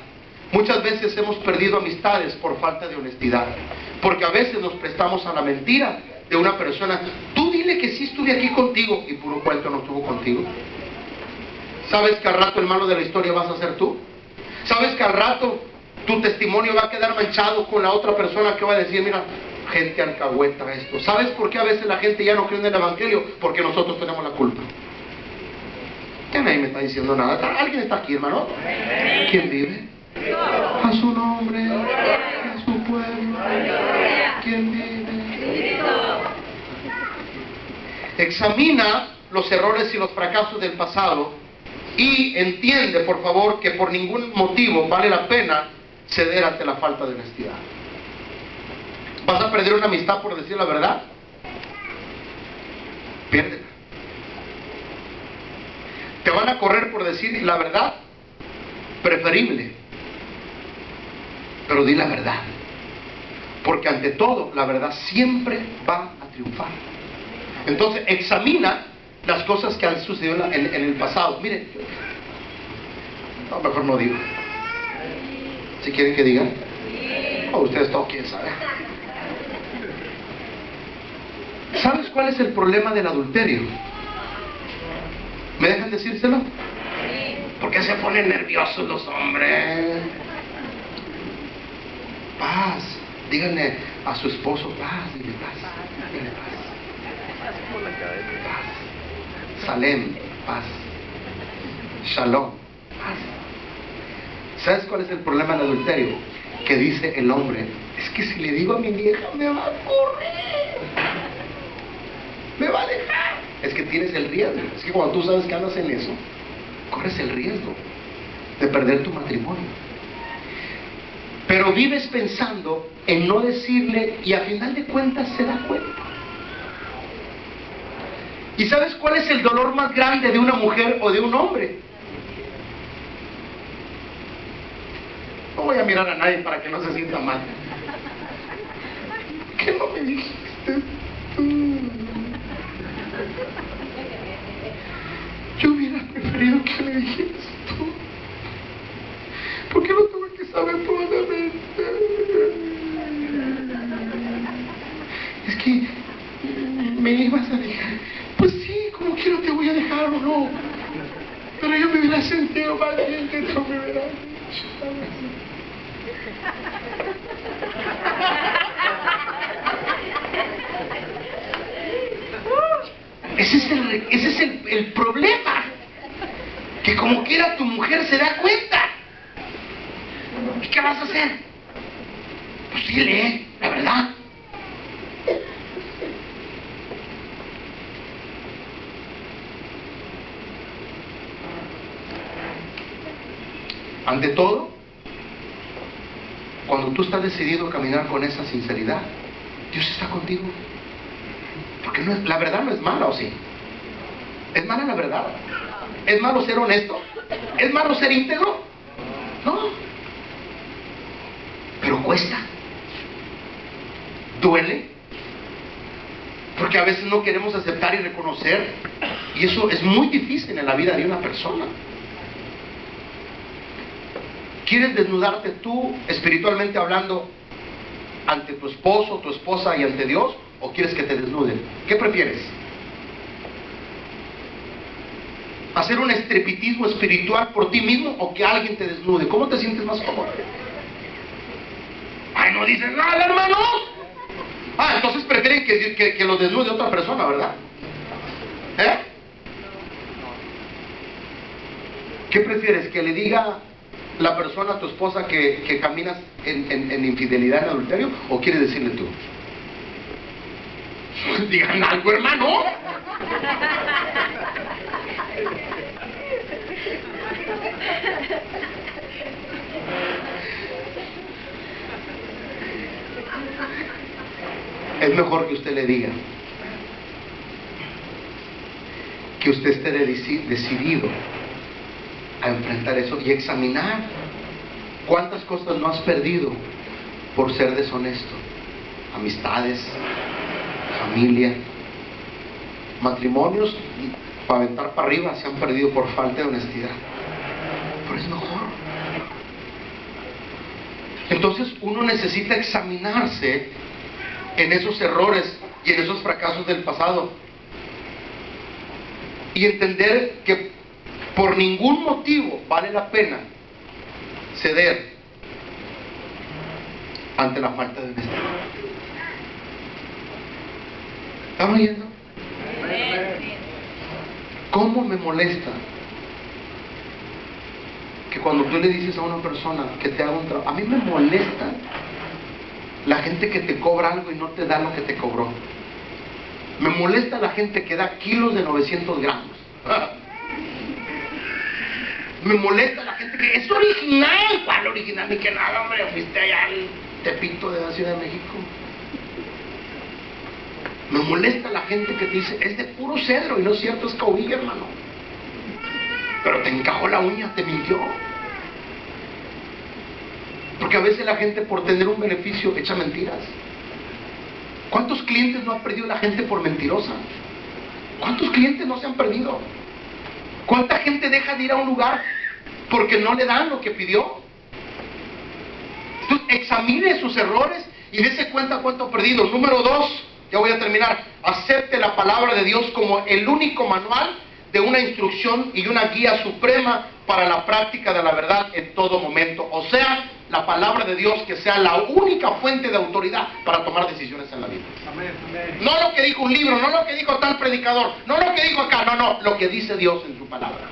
Muchas veces hemos perdido amistades por falta de honestidad, porque a veces nos prestamos a la mentira de una persona. Tú dile que sí estuve aquí contigo, y puro cuento, no estuvo contigo. ¿Sabes que al rato el malo de la historia vas a ser tú? ¿Sabes que al rato tu testimonio va a quedar manchado con la otra persona que va a decir: mira, gente alcahueta esto? ¿Sabes por qué a veces la gente ya no cree en el evangelio? Porque nosotros tenemos la culpa. Ya nadie me está diciendo nada. ¿Alguien está aquí, hermano? ¿Quién vive? A su nombre, a su pueblo. ¿Quién vive? Examina los errores y los fracasos del pasado y entiende, por favor, que por ningún motivo vale la pena ceder ante la falta de honestidad. ¿Vas a perder una amistad por decir la verdad? Piérdela. ¿Te van a correr por decir la verdad? Preferible. Pero di la verdad. Porque ante todo, la verdad siempre va a triunfar. Entonces, examina las cosas que han sucedido en el pasado. Miren, no, mejor no digo. Si quieren que digan, o ustedes todos quieren saber. ¿Sabes cuál es el problema del adulterio? ¿Me dejan decírselo? ¿Por qué se ponen nerviosos los hombres? Paz. Díganle a su esposo: paz, dile paz, dile paz. Paz. Salem, paz. Shalom, paz. ¿Sabes cuál es el problema del adulterio? Que dice el hombre: es que si le digo a mi vieja me va a correr, me va a dejar. Es que tienes el riesgo. Es que cuando tú sabes que andas en eso, corres el riesgo de perder tu matrimonio. Pero vives pensando en no decirle, y a final de cuentas se da cuenta. ¿Y sabes cuál es el dolor más grande de una mujer o de un hombre? No voy a mirar a nadie para que no se sienta mal. ¿Qué no me dijiste tú? Yo hubiera preferido que me dijeras tú. ¿Por qué no tuve que saber probablemente? Es que me ibas a dejar. Pues sí, como quiero te voy a dejar o no. Pero yo me hubiera sentido mal bien que tú me hubieras dicho. Ese es el problema. Que como quiera tu mujer se da cuenta. ¿Y qué vas a hacer? Pues dile, la verdad. Ante todo, cuando tú estás decidido a caminar con esa sinceridad, Dios está contigo. Porque la verdad no es mala, ¿o sí? ¿Es mala la verdad? ¿Es malo ser honesto? ¿Es malo ser íntegro? No. Pero cuesta. Duele. Porque a veces no queremos aceptar y reconocer. Y eso es muy difícil en la vida de una persona. ¿Quieres desnudarte tú, espiritualmente hablando, ante tu esposo, tu esposa y ante Dios? ¿O quieres que te desnuden? ¿Qué prefieres? ¿Hacer un estrepititismo espiritual por ti mismo o que alguien te desnude? ¿Cómo te sientes más cómodo? Ay, no dices nada, hermanos. Entonces prefieren que los desnude otra persona, ¿verdad? ¿Qué prefieres? ¿Que le diga la persona a tu esposa que caminas en infidelidad, en adulterio? ¿O quieres decirle tú? Digan algo, hermano. Es mejor que usted le diga, que usted esté decidido a enfrentar eso y examinar cuántas cosas no has perdido por ser deshonesto. Amistades, familia, matrimonios, para aventar para arriba, se han perdido por falta de honestidad. Pero es mejor. Entonces uno necesita examinarse en esos errores y en esos fracasos del pasado y entender que por ningún motivo vale la pena ceder ante la falta de honestidad. ¿Están oyendo? ¿Cómo me molesta que cuando tú le dices a una persona que te haga un trabajo? A mí me molesta la gente que te cobra algo y no te da lo que te cobró. Me molesta la gente que da kilos de 900 gramos. Me molesta la gente que es original. ¿Cuál original? Ni que nada, hombre. Fuiste allá al Tepito de la Ciudad de México. Me molesta la gente que te dice, es de puro cedro, y no es cierto, es caubilla, hermano. Pero te encajó la uña, te mintió. Porque a veces la gente, por tener un beneficio, echa mentiras. ¿Cuántos clientes no ha perdido la gente por mentirosa? ¿Cuántos clientes no se han perdido? ¿Cuánta gente deja de ir a un lugar porque no le dan lo que pidió? Entonces, examine sus errores y dése cuenta cuánto ha perdido. Número 2, ya voy a terminar. Acepte la palabra de Dios como el único manual de una instrucción y una guía suprema para la práctica de la verdad en todo momento. O sea, la palabra de Dios que sea la única fuente de autoridad para tomar decisiones en la vida. Amén, amén. No lo que dijo un libro, no lo que dijo tal predicador, no lo que dijo acá, no, lo que dice Dios en su palabra.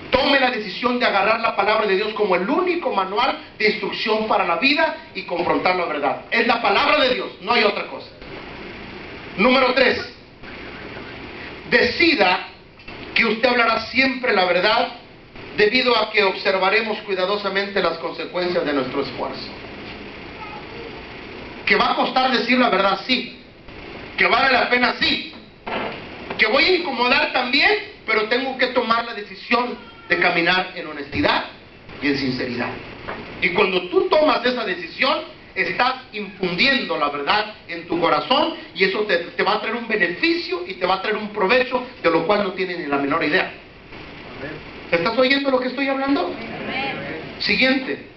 Tome la decisión de agarrar la palabra de Dios como el único manual de instrucción para la vida y confrontar la verdad. Es la palabra de Dios, no hay otra cosa. Número 3. Decida que usted hablará siempre la verdad, debido a que observaremos cuidadosamente las consecuencias de nuestro esfuerzo. ¿Que va a costar decir la verdad? Sí. ¿Que vale la pena? Sí. ¿Que voy a incomodar también? Pero tengo que tomar la decisión de caminar en honestidad y en sinceridad. Y cuando tú tomas esa decisión, estás infundiendo la verdad en tu corazón, y eso te va a traer un beneficio y te va a traer un provecho de lo cual no tienes ni la menor idea. ¿Estás oyendo lo que estoy hablando? Siguiente.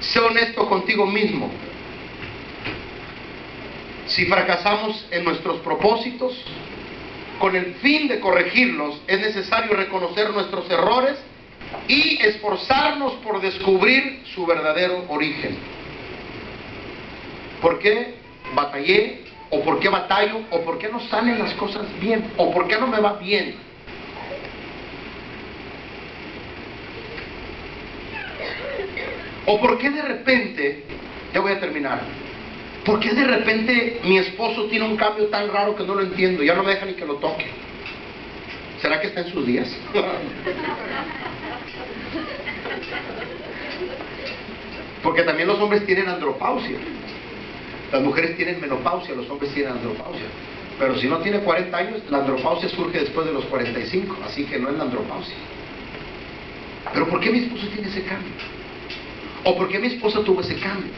Sé honesto contigo mismo. Si fracasamos en nuestros propósitos, con el fin de corregirlos, es necesario reconocer nuestros errores y esforzarnos por descubrir su verdadero origen. ¿Por qué batallé? o por qué batallo, o por qué no salen las cosas bien, o por qué no me va bien. O por qué de repente, ya voy a terminar, por qué de repente mi esposo tiene un cambio tan raro que no lo entiendo, ya no me deja ni que lo toque. ¿Será que está en sus días? Porque también los hombres tienen andropausia. Las mujeres tienen menopausia, los hombres tienen andropausia. Pero si no tiene 40 años, la andropausia surge después de los 45, así que no es la andropausia. Pero ¿por qué mi esposo tiene ese cambio? ¿O por qué mi esposa tuvo ese cambio?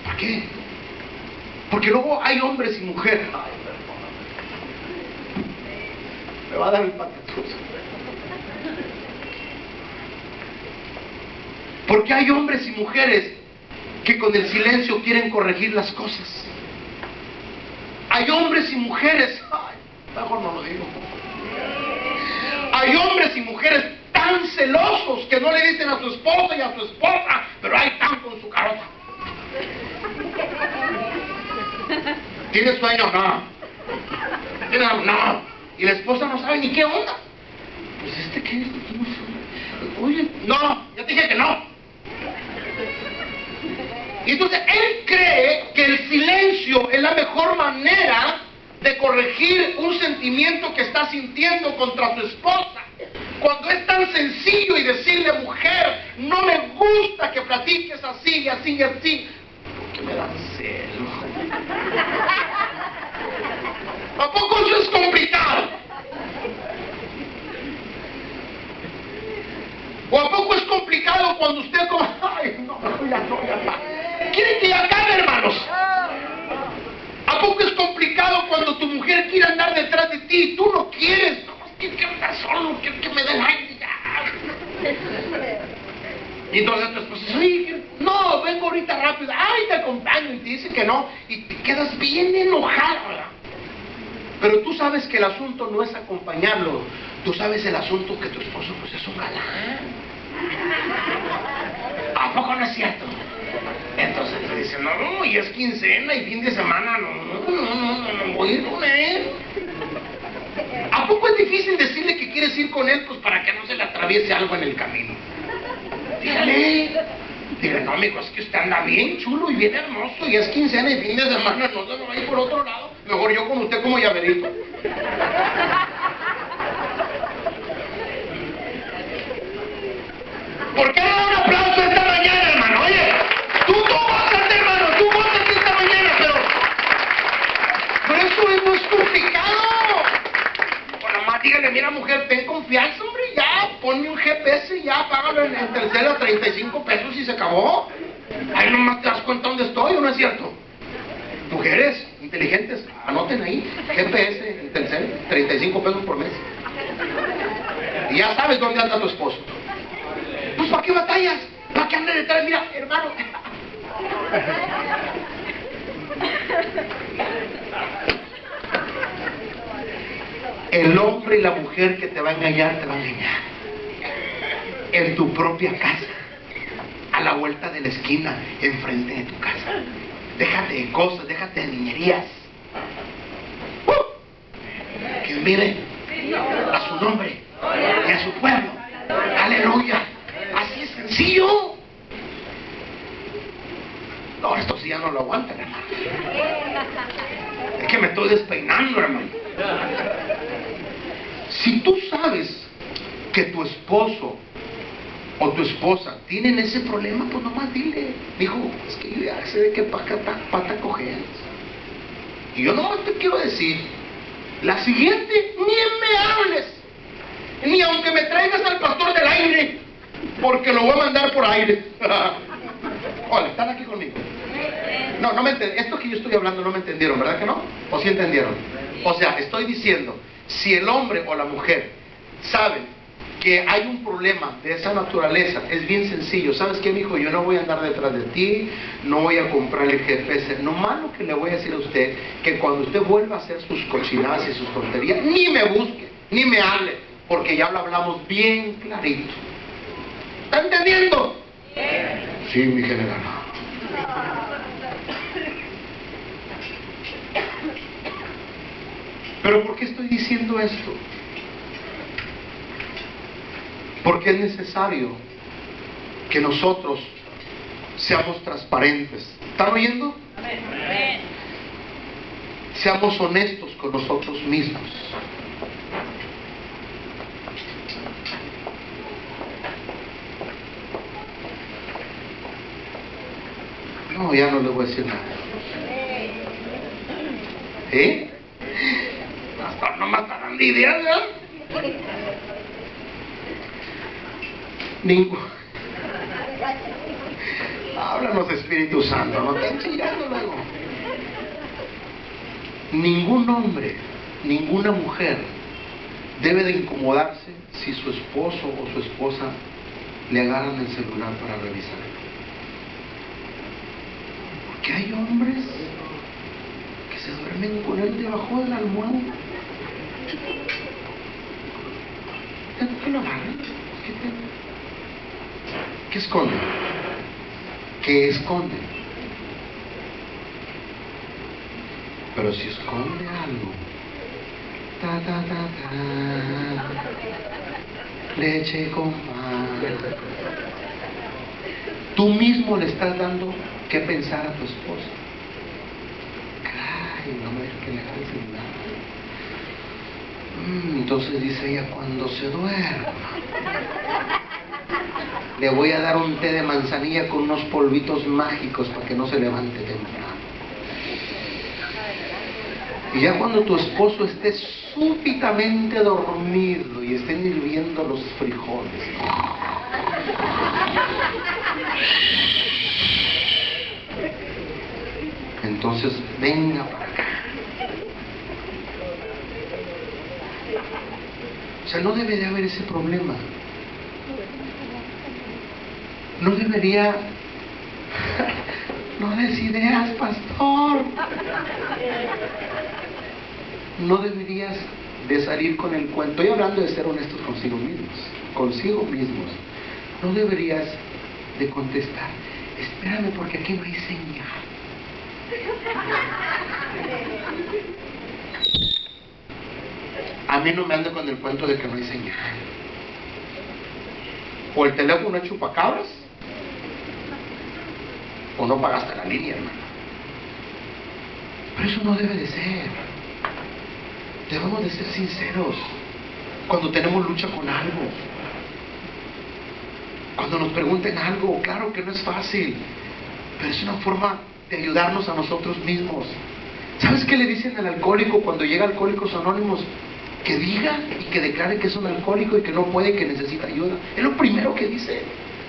¿Por qué? Porque luego hay hombres y mujeres. Ay, me va a dar el patatuzo. Porque hay hombres y mujeres que con el silencio quieren corregir las cosas. Hay hombres y mujeres, ay, mejor no lo digo. Hay hombres y mujeres tan celosos que no le dicen a su esposa y a su esposa, pero ahí están con su carota. ¿Tienes sueño? No. ¿Tienes algo? No. Y la esposa no sabe ni qué onda. Pues ¿qué es? Oye, no, ya te dije que no. Y entonces él cree que el silencio es la mejor manera de corregir un sentimiento que está sintiendo contra su esposa. Cuando es tan sencillo y decirle, mujer, no me gusta que platiques así y así y así, porque me dan celos. ¿A poco eso es complicado? ¿O a poco es complicado cuando usted como, ay, no, ya no, quiere que ya acabe, hermanos? ¿A poco es complicado cuando tu mujer quiere andar detrás de ti y tú no quieres? No, quiero andar solo, quiero que me den aire ya. Y entonces tu esposa dice, oye, no, vengo ahorita rápido, ay, te acompaño, y te dice que no, y te quedas bien enojado, ¿verdad? Pero tú sabes que el asunto no es acompañarlo, tú sabes el asunto que tu esposo pues es un galán. ¿A poco no es cierto? Entonces le dice, no, y es quincena y fin de semana, no voy a ir con él. ¿A poco es difícil decirle que quieres ir con él pues para que no se le atraviese algo en el camino? Dígale, no, amigo, es que usted anda bien chulo y bien hermoso y es quincena y fin de semana, no se me va a ir por otro lado. Mejor yo con usted como llaverito. ¿Por qué no da un aplauso esta mañana, hermano? Oye, tú gózate, hermano, tú gózate esta mañana, pero eso no es complicado. Pues nomás dígale, mira mujer, ten confianza, hombre, ya, ponme un GPS, ya, págalo en Telcel a 35 pesos y se acabó. Ahí nomás te das cuenta dónde estoy, ¿o no es cierto? Mujeres inteligentes, anoten ahí, GPS en Telcel, 35 pesos por mes. Y ya sabes dónde anda tu esposo. Pues ¿para qué batallas? ¿Para qué andas detrás? Mira, hermano. El hombre y la mujer que te va a engañar, te va a engañar. En tu propia casa, a la vuelta de la esquina, enfrente de tu casa. Déjate de cosas, déjate de niñerías. ¿Quién vive? A su nombre y a su pueblo. Aleluya. Así es sencillo. No, esto sí ya no lo aguantan, hermano. Es que me estoy despeinando, hermano. Si tú sabes que tu esposo o tu esposa tienen ese problema, pues nomás dile, dijo, es que yo ya sé de qué pata cojeas. Y yo nomás te quiero decir, la siguiente, ni me hables, ni aunque me traigas al pastor del aire, porque lo voy a mandar por aire. Hola, ¿están aquí conmigo? No me entendieron. Esto que yo estoy hablando no me entendieron, ¿verdad que no? ¿O sí entendieron? O sea, estoy diciendo, si el hombre o la mujer saben que hay un problema de esa naturaleza, es bien sencillo. ¿Sabes qué, mijo? Yo no voy a andar detrás de ti, no voy a comprar el GPS. No malo que le voy a decir a usted, que cuando usted vuelva a hacer sus cochinadas y sus tonterías, ni me busque, ni me hable, porque ya lo hablamos bien clarito. ¿Está entendiendo? Sí, mi general. Pero ¿por qué estoy diciendo esto? Porque es necesario que nosotros seamos transparentes. ¿Están oyendo? Amén. Seamos honestos con nosotros mismos. No, ya no les voy a decir nada. ¿Eh? Hasta no matarán de ideas, ¿verdad? Háblanos, Espíritu Santo, no te chillando luego. Ningún hombre, ninguna mujer debe de incomodarse si su esposo o su esposa le agarran el celular para revisarlo. Porque hay hombres que se duermen con él debajo de la almohada. ¿Qué lo agarran? ¿Qué esconden? ¿Qué esconden? Pero si esconde algo, leche con pan, tú mismo le estás dando que pensar a tu esposa. Caray, no me dejes que le haga el celular. Entonces dice ella, cuando se duerma, le voy a dar un té de manzanilla con unos polvitos mágicos para que no se levante temprano. Y ya cuando tu esposo esté súbitamente dormido y estén hirviendo los frijoles, entonces venga para acá. O sea, no debe de haber ese problema. No debería... No des ideas, pastor. No deberías de salir con el cuento. Estoy hablando de ser honestos consigo mismos. Consigo mismos. No deberías de contestar, espérame porque aquí no hay señal. A mí no me ande con el cuento de que no hay señal. O el teléfono es chupacabras, o no pagaste la línea, hermano. Pero eso no debe de ser. Debemos de ser sinceros cuando tenemos lucha con algo. Cuando nos pregunten algo, claro que no es fácil, pero es una forma de ayudarnos a nosotros mismos. ¿Sabes qué le dicen al alcohólico cuando llega a Alcohólicos Anónimos? Que diga y que declare que es un alcohólico y que no puede, que necesita ayuda. Es lo primero que dice.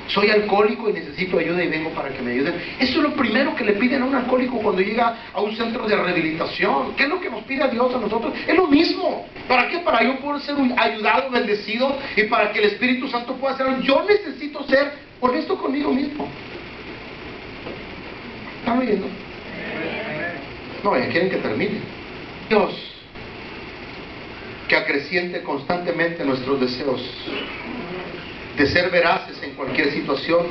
Soy alcohólico y necesito ayuda y vengo para que me ayuden. Eso es lo primero que le piden a un alcohólico cuando llega a un centro de rehabilitación. ¿Qué es lo que nos pide a Dios a nosotros? Es lo mismo. ¿Para qué? Para yo poder ser ayudado, bendecido, y para que el Espíritu Santo pueda ser. Yo necesito ser honesto conmigo mismo. ¿Están oyendo? No, ya quieren que termine. Dios, que acreciente constantemente nuestros deseos de ser veraces en cualquier situación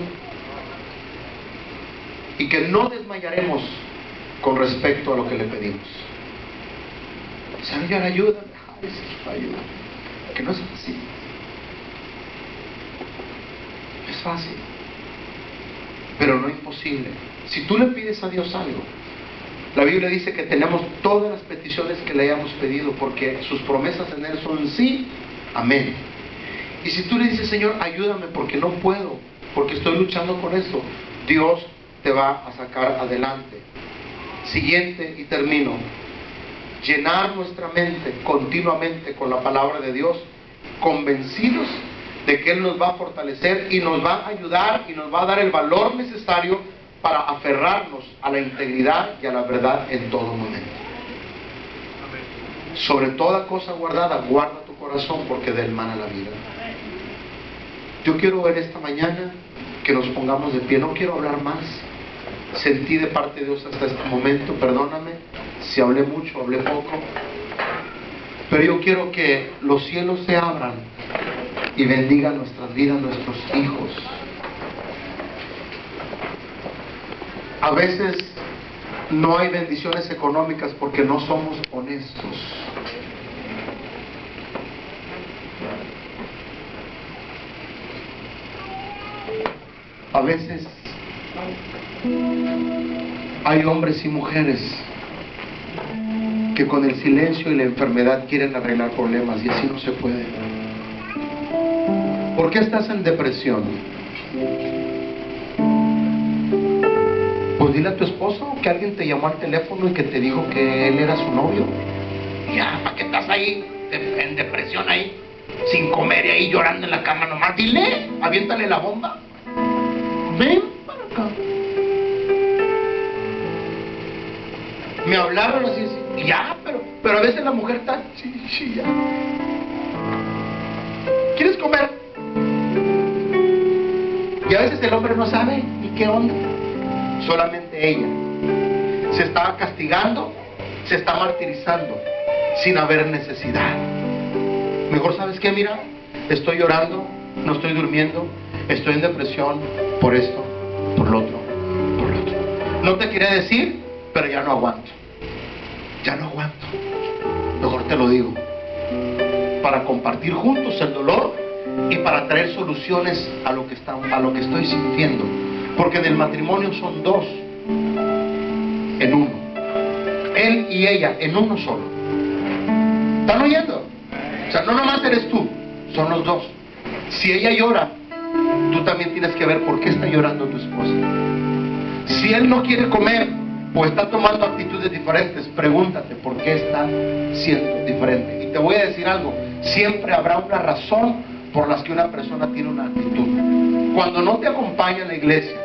y que no desmayaremos con respecto a lo que le pedimos. Señor, ayúdame. Ay, Señor, ayúdame. Que no es fácil. Es fácil, pero no imposible. Si tú le pides a Dios algo, la Biblia dice que tenemos todas las peticiones que le hayamos pedido, porque sus promesas en Él son sí, amén. Y si tú le dices, Señor, ayúdame porque no puedo, porque estoy luchando con esto, Dios te va a sacar adelante. Siguiente y termino. Llenar nuestra mente continuamente con la palabra de Dios, convencidos de que Él nos va a fortalecer y nos va a ayudar y nos va a dar el valor necesario para aferrarnos a la integridad y a la verdad en todo momento. Sobre toda cosa guardada, guarda tu corazón, porque de él mana la vida. Yo quiero ver esta mañana que nos pongamos de pie. No quiero hablar más. Sentí de parte de Dios hasta este momento, perdóname si hablé mucho, hablé poco, pero yo quiero que los cielos se abran y bendigan nuestras vidas, nuestros hijos. A veces no hay bendiciones económicas porque no somos honestos. A veces hay hombres y mujeres que con el silencio y la enfermedad quieren arreglar problemas, y así no se puede. ¿Por qué estás en depresión? Pues dile a tu esposo que alguien te llamó al teléfono y que te dijo que él era su novio. Ya, ¿para qué estás ahí en depresión ahí? Sin comer y ahí llorando en la cama nomás. Dile, aviéntale la bomba. Ven para acá. Me hablaron así, ya, pero a veces la mujer está chilla. ¿Quieres comer? Y a veces el hombre no sabe ni qué onda. Solamente ella se está castigando, se está martirizando sin haber necesidad. Mejor, ¿sabes qué? Mira, estoy llorando, no estoy durmiendo, estoy en depresión por esto, por lo otro, por lo otro. No te quería decir, pero ya no aguanto. Ya no aguanto. Mejor te lo digo. Para compartir juntos el dolor y para traer soluciones a lo que estoy sintiendo. Porque en el matrimonio son dos en uno. Él y ella en uno solo. ¿Están oyendo? O sea, no nomás eres tú, son los dos. Si ella llora, tú también tienes que ver por qué está llorando tu esposa. Si él no quiere comer o está tomando actitudes diferentes, pregúntate por qué está siendo diferente. Y te voy a decir algo, siempre habrá una razón por las que una persona tiene una actitud. Cuando no te acompaña en la iglesia,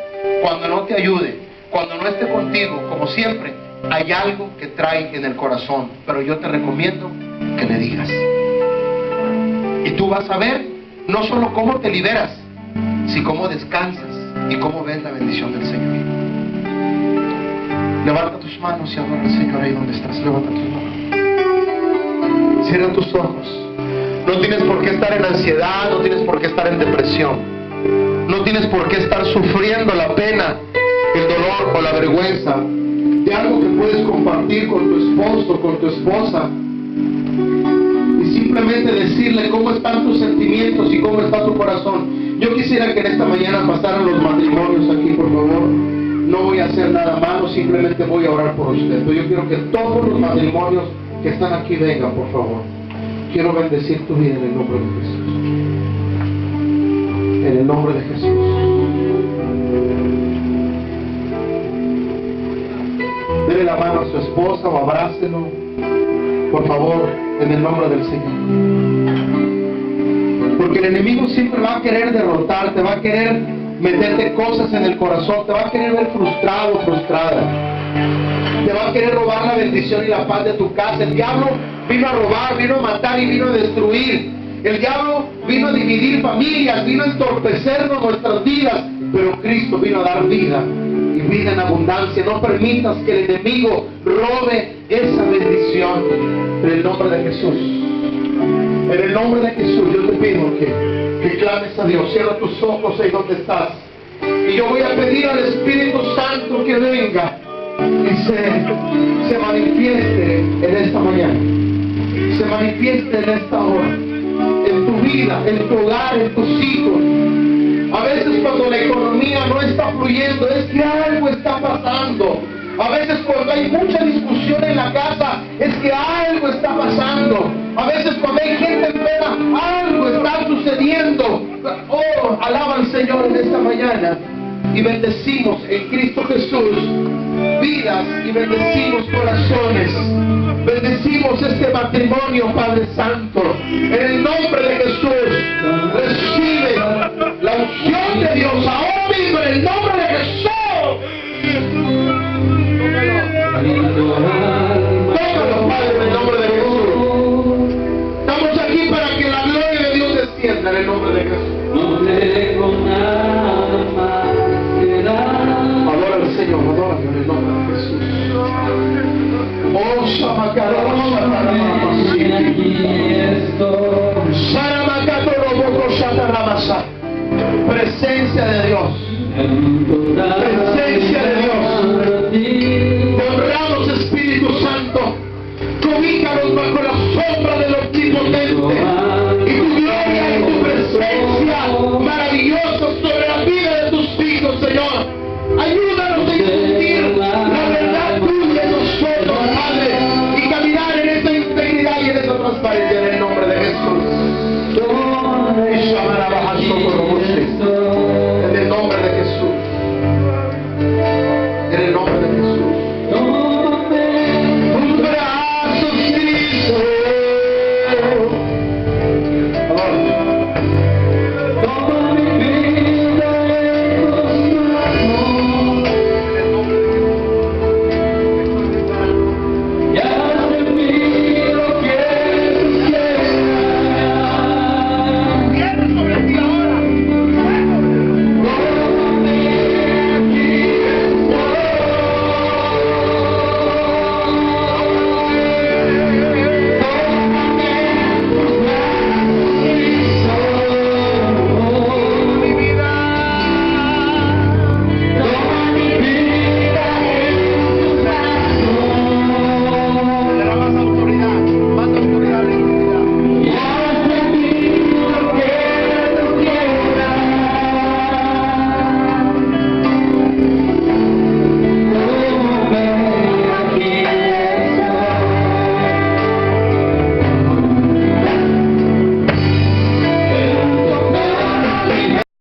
cuando no te ayude, cuando no esté contigo, como siempre, hay algo que trae en el corazón. Pero yo te recomiendo que le digas. Y tú vas a ver no solo cómo te liberas, sino cómo descansas y cómo ves la bendición del Señor. Levanta tus manos y adora al Señor ahí donde estás. Levanta tus manos. Cierra tus ojos. No tienes por qué estar en ansiedad, no tienes por qué estar en depresión. No tienes por qué estar sufriendo la pena, el dolor o la vergüenza de algo que puedes compartir con tu esposo, con tu esposa. Y simplemente decirle cómo están tus sentimientos y cómo está tu corazón. Yo quisiera que en esta mañana pasaran los matrimonios aquí, por favor. No voy a hacer nada malo, simplemente voy a orar por usted. Pero yo quiero que todos los matrimonios que están aquí vengan, por favor. Quiero bendecir tu vida en el nombre de Jesús. En el nombre de Jesús. Dele la mano a su esposa o abrácelo, por favor, en el nombre del Señor. Porque el enemigo siempre va a querer derrotarte, va a querer meterte cosas en el corazón, te va a querer ver frustrado, frustrada. Te va a querer robar la bendición y la paz de tu casa. El diablo vino a robar, vino a matar y vino a destruir. El diablo vino a dividir familias, vino a entorpecernos nuestras vidas. Pero Cristo vino a dar vida y vida en abundancia. No permitas que el enemigo robe esa bendición. En el nombre de Jesús. En el nombre de Jesús yo te pido que clames a Dios. Cierra tus ojos ahí donde estás. Y yo voy a pedir al Espíritu Santo que venga y se manifieste en esta mañana, se manifieste en esta hora, en tu vida, en tu hogar, en tus hijos. A veces cuando la economía no está fluyendo, es que algo está pasando. A veces cuando hay mucha discusión en la casa, es que algo está pasando. A veces cuando hay gente enferma, algo está sucediendo. Oh, alaba al Señor en esta mañana. Y bendecimos en Cristo Jesús vidas y bendecimos corazones. Bendecimos este matrimonio, Padre Santo. En el nombre de Jesús, recibe la unción de Dios ahora mismo en el nombre de Jesús. Tómalo, Padre, en el nombre de Jesús. Estamos aquí para que la gloria de Dios descienda en el nombre de Jesús. Adora al Señor, adora en el nombre de Jesús. Oh, presencia de Dios. Presencia de Dios. Te honramos, Espíritu Santo. Cobíjanos bajo la sombra del Omnipotente. Y tu gloria y tu presencia maravillosa sobre la vida de tus hijos. para